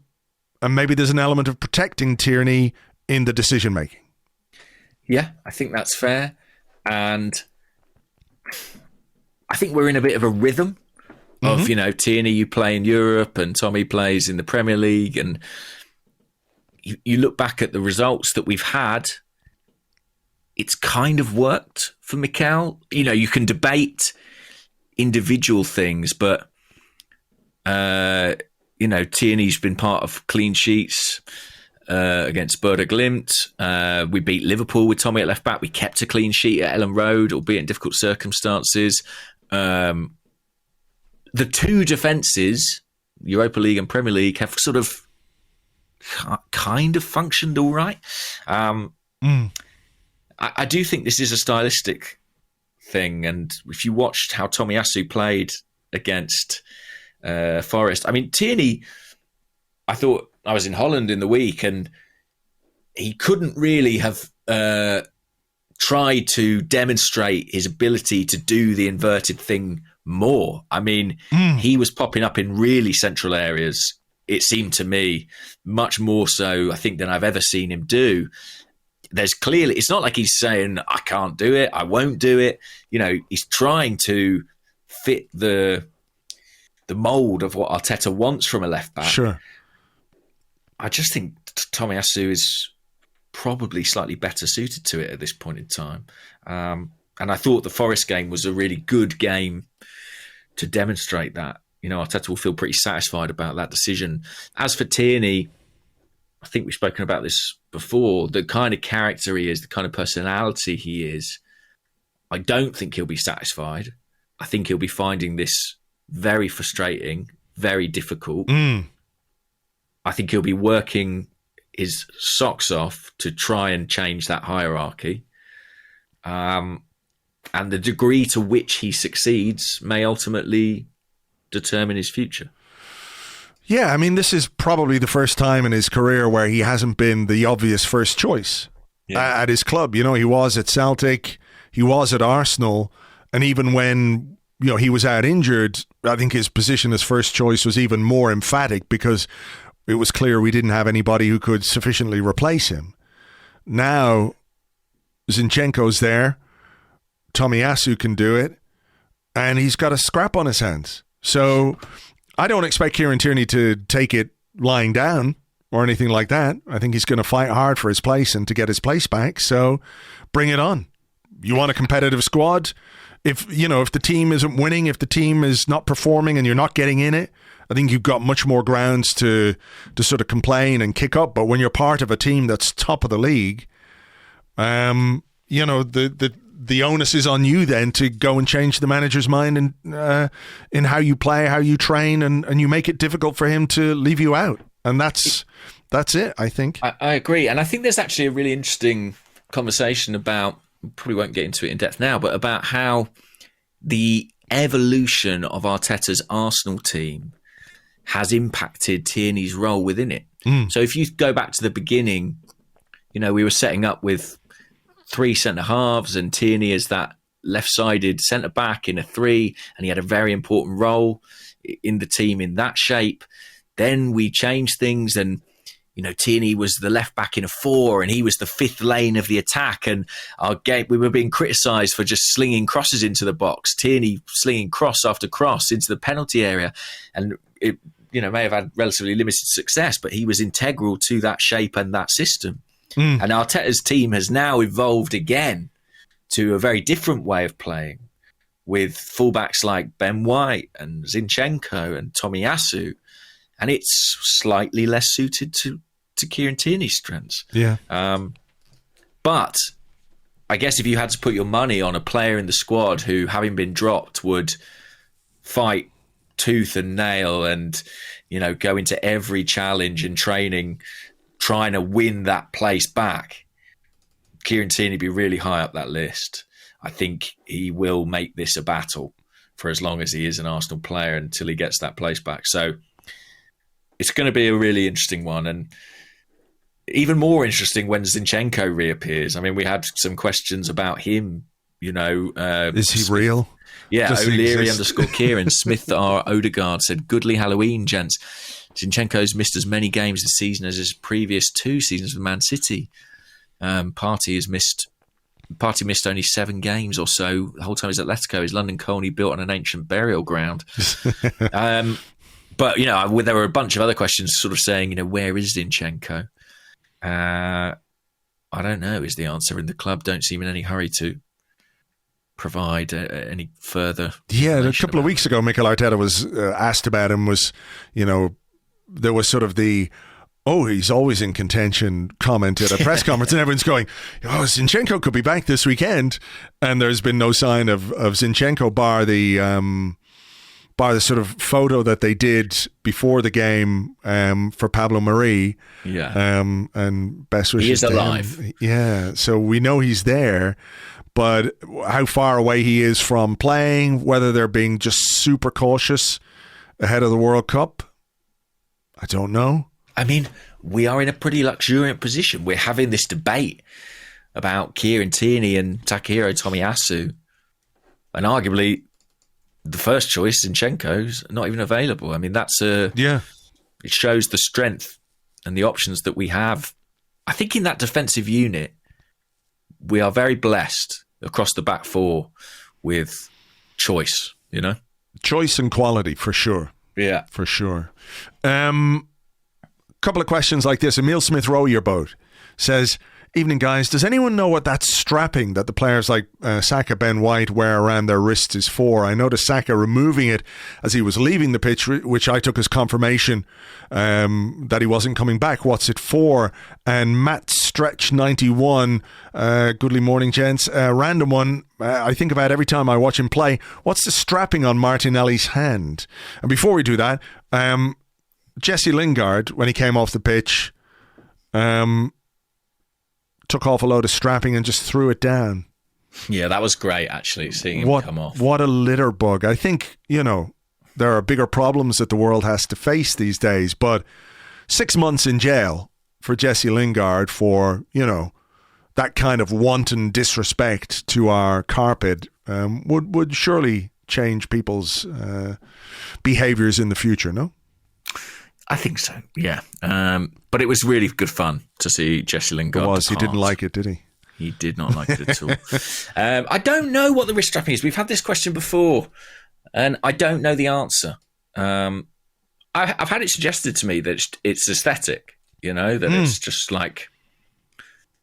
maybe there's an element of protecting Tierney in the decision-making. Yeah, I think that's fair. And I think we're in a bit of a rhythm of, Tierney, you play in Europe and Tommy plays in the Premier League. And you look back at the results that we've had, it's kind of worked for Mikel. You can debate individual things, but, Tierney's been part of clean sheets against Werder Glimt. We beat Liverpool with Tommy at left back. We kept a clean sheet at Ellen Road, albeit in difficult circumstances. The two defences, Europa League and Premier League, have sort of kind of functioned all right. I do think this is a stylistic thing, and if you watched how Tomiyasu played against Forest, I mean, Tierney, I thought, I was in Holland in the week, and he couldn't really have tried to demonstrate his ability to do the inverted thing more. I mean, he was popping up in really central areas, it seemed to me, much more so, I think, than I've ever seen him do. There's clearly, it's not like he's saying, I can't do it, I won't do it. He's trying to fit the mould of what Arteta wants from a left back. Sure. I just think Tomiyasu is probably slightly better suited to it at this point in time. And I thought the Forest game was a really good game to demonstrate that. Arteta will feel pretty satisfied about that decision. As for Tierney, I think we've spoken about this before, the kind of character he is, the kind of personality he is, I don't think he'll be satisfied. I think he'll be finding this very frustrating, very difficult. I think he'll be working his socks off to try and change that hierarchy. And the degree to which he succeeds may ultimately determine his future. Yeah, I mean, this is probably the first time in his career where he hasn't been the obvious first choice at his club. You know, he was at Celtic, he was at Arsenal, and even when, you know, he was out injured, I think his position as first choice was even more emphatic because it was clear we didn't have anybody who could sufficiently replace him. Now, Zinchenko's there, Tomiyasu can do it, and he's got a scrap on his hands. So I don't expect Kieran Tierney to take it lying down or anything like that. I think he's going to fight hard for his place and to get his place back. So bring it on. You want a competitive squad? If the team isn't winning, if the team is not performing and you're not getting in it, I think you've got much more grounds to sort of complain and kick up. But when you're part of a team that's top of the league, the onus is on you then to go and change the manager's mind in how you play, how you train, and you make it difficult for him to leave you out. And that's it, I think. I agree. And I think there's actually a really interesting conversation about, probably won't get into it in depth now, but about how the evolution of Arteta's Arsenal team has impacted Tierney's role within it. So if you go back to the beginning, we were setting up with 3 centre-halves and Tierney as that left-sided centre-back in a 3, and he had a very important role in the team in that shape. Then we changed things and, Tierney was the left-back in a 4 and he was the 5th lane of the attack, and we were being criticised for just slinging crosses into the box. Tierney slinging cross after cross into the penalty area, and it may have had relatively limited success, but he was integral to that shape and that system. And Arteta's team has now evolved again to a very different way of playing, with fullbacks like Ben White and Zinchenko and Tomiyasu, and it's slightly less suited to Kieran Tierney's strengths. Yeah. But I guess if you had to put your money on a player in the squad who, having been dropped, would fight tooth and nail and, go into every challenge in training trying to win that place back, Kieran Tierney would be really high up that list. I think he will make this a battle for as long as he is an Arsenal player until he gets that place back. So it's going to be a really interesting one, and even more interesting when Zinchenko reappears. I mean, we had some questions about him, Is he real? Yeah, O'Leary _Kieran. Smith R. Odegaard said, "Goodly Halloween, gents. Zinchenko's missed as many games this season as his previous 2 seasons with Man City. Partey missed only 7 games or so the whole time he's at Atletico. His London colony built on an ancient burial ground." But, there were a bunch of other questions sort of saying, where is Zinchenko? I don't know is the answer, and the club don't seem in any hurry to provide any further. Yeah, a couple of weeks ago, Mikel Arteta was asked about him, there was sort of the, he's always in contention comment at a press conference, and everyone's going, Zinchenko could be back this weekend, and there's been no sign of Zinchenko bar the sort of photo that they did before the game for Pablo Mari. Yeah. And best wishes. He is to alive. him. Yeah, so we know he's there, but how far away he is from playing, whether they're being just super cautious ahead of the World Cup, I don't know. I mean, we are in a pretty luxuriant position. We're having this debate about Kieran Tierney and Takahiro Tomiyasu, and arguably the first choice, Zinchenko's not even available. I mean, it shows the strength and the options that we have. I think in that defensive unit, we are very blessed across the back 4 with choice, Choice and quality, for sure. Yeah. For sure. Couple of questions like this. Emil Smith Row Your Boat says, Evening, guys. Does anyone know what that strapping that the players like Saka, Ben White wear around their wrists is for? I noticed Saka removing it as he was leaving the pitch, which I took as confirmation that he wasn't coming back. What's it for? And Matt Stretch 91, goodly morning, gents. Random one. I think about every time I watch him play. What's the strapping on Martinelli's hand? And before we do that, Jesse Lingard, when he came off the pitch, took off a load of strapping and just threw it down. Yeah, that was great, actually, seeing him come off. What a litter bug. I think, there are bigger problems that the world has to face these days, but 6 months in jail for Jesse Lingard for, that kind of wanton disrespect to our carpet would surely change people's behaviours in the future, no? I think so, yeah. But it was really good fun to see Jesse Lingard. It was. He didn't like it, did he? He did not like it at all. I don't know what the wrist strapping is. We've had this question before, and I don't know the answer. I've had it suggested to me that it's aesthetic, that it's just like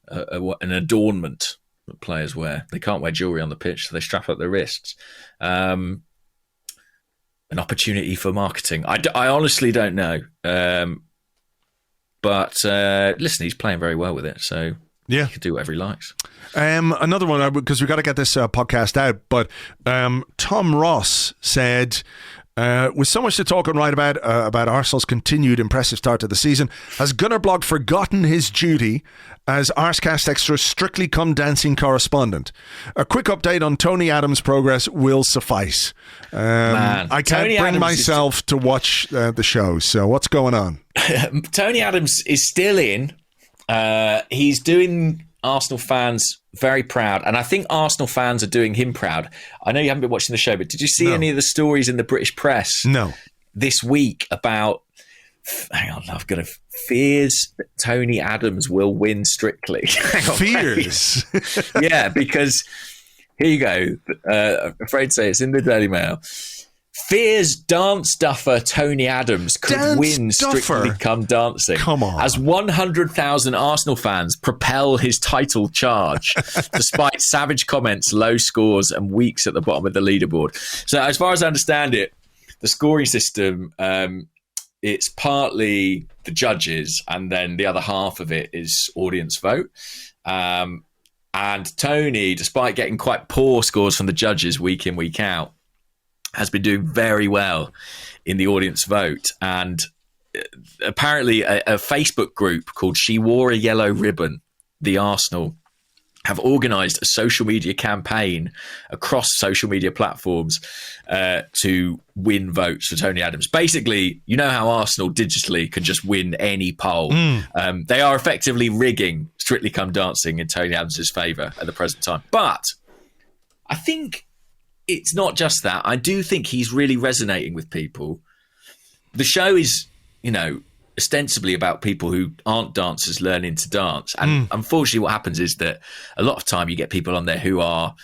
an adornment that players wear. They can't wear jewellery on the pitch, so they strap up their wrists. An opportunity for marketing. I honestly don't know. But listen, he's playing very well with it, so he can do whatever he likes. Another one, because we've got to get this podcast out, but Tom Ross said, with so much to talk and write about Arsenal's continued impressive start to the season, has Gunnerblog forgotten his duty as Arsecast Extra Strictly Come Dancing correspondent? A quick update on Tony Adams' progress will suffice. I can't bring myself to watch the show, so what's going on? Tony Adams is still in. He's doing Arsenal fans very proud, and I think Arsenal fans are doing him proud. I know you haven't been watching the show, but did you see any of the stories in the British press this week about, hang on, I've got fears that Tony Adams will win Strictly? Fears? Yeah, because here you go. I'm afraid to say it's in the Daily Mail. Fears dance duffer Tony Adams could win Strictly Come Dancing. Come on. As 100,000 Arsenal fans propel his title charge, despite savage comments, low scores, and weeks at the bottom of the leaderboard. So as far as I understand it, the scoring system, it's partly the judges, and then the other half of it is audience vote. And Tony, despite getting quite poor scores from the judges week in, week out, has been doing very well in the audience vote. And apparently a Facebook group called She Wore a Yellow Ribbon, the Arsenal, have organised a social media campaign across social media platforms to win votes for Tony Adams. Basically, you know how Arsenal digitally can just win any poll. They are effectively rigging Strictly Come Dancing in Tony Adams' favour at the present time. But I think it's not just that. I do think he's really resonating with people. The show is, ostensibly about people who aren't dancers learning to dance. And unfortunately what happens is that a lot of time you get people on there who are,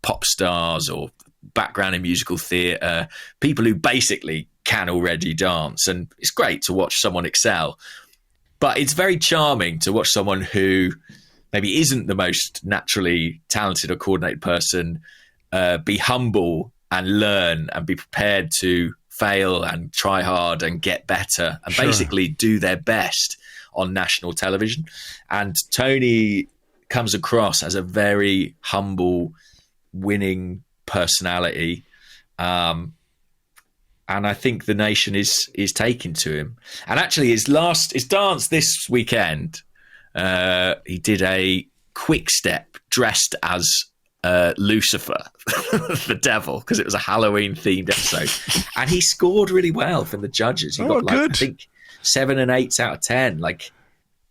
pop stars or background in musical theatre, people who basically can already dance. And it's great to watch someone excel. But it's very charming to watch someone who maybe isn't the most naturally talented or coordinated person be humble and learn and be prepared to fail and try hard and get better and basically do their best on national television. And Tony comes across as a very humble, winning personality. And I think the nation is taking to him. And actually his dance this weekend, he did a quick step dressed as Lucifer, the devil, because it was a Halloween themed episode, and he scored really well from the judges. He got I think 7 and 8 out of 10.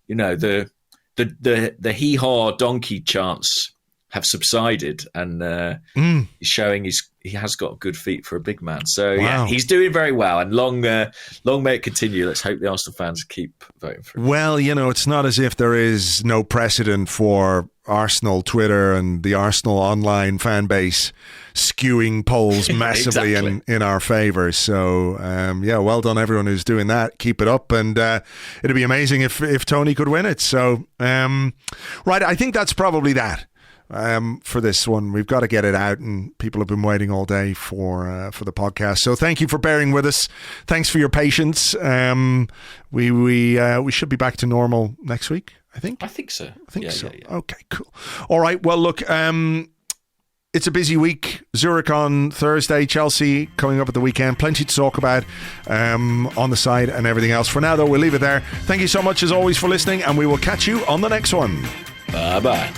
The hee haw donkey chants have subsided, and he's showing he has got good feet for a big man. So yeah, he's doing very well, and long may it continue. Let's hope the Arsenal fans keep voting for him. Well, it's not as if there is no precedent for Arsenal Twitter and the Arsenal online fan base skewing polls massively in our favour. So, well done everyone who's doing that. Keep it up, and it'd be amazing if Tony could win it. So, right, I think that's probably that. For this one, we've got to get it out, and people have been waiting all day for the podcast. So thank you for bearing with us. Thanks for your patience. We should be back to normal next week, I think. I think so. Yeah. Okay, cool. All right. Well, look, it's a busy week. Zurich on Thursday, Chelsea coming up at the weekend. Plenty to talk about on the side and everything else. For now, though, we'll leave it there. Thank you so much, as always, for listening, and we will catch you on the next one. Bye-bye.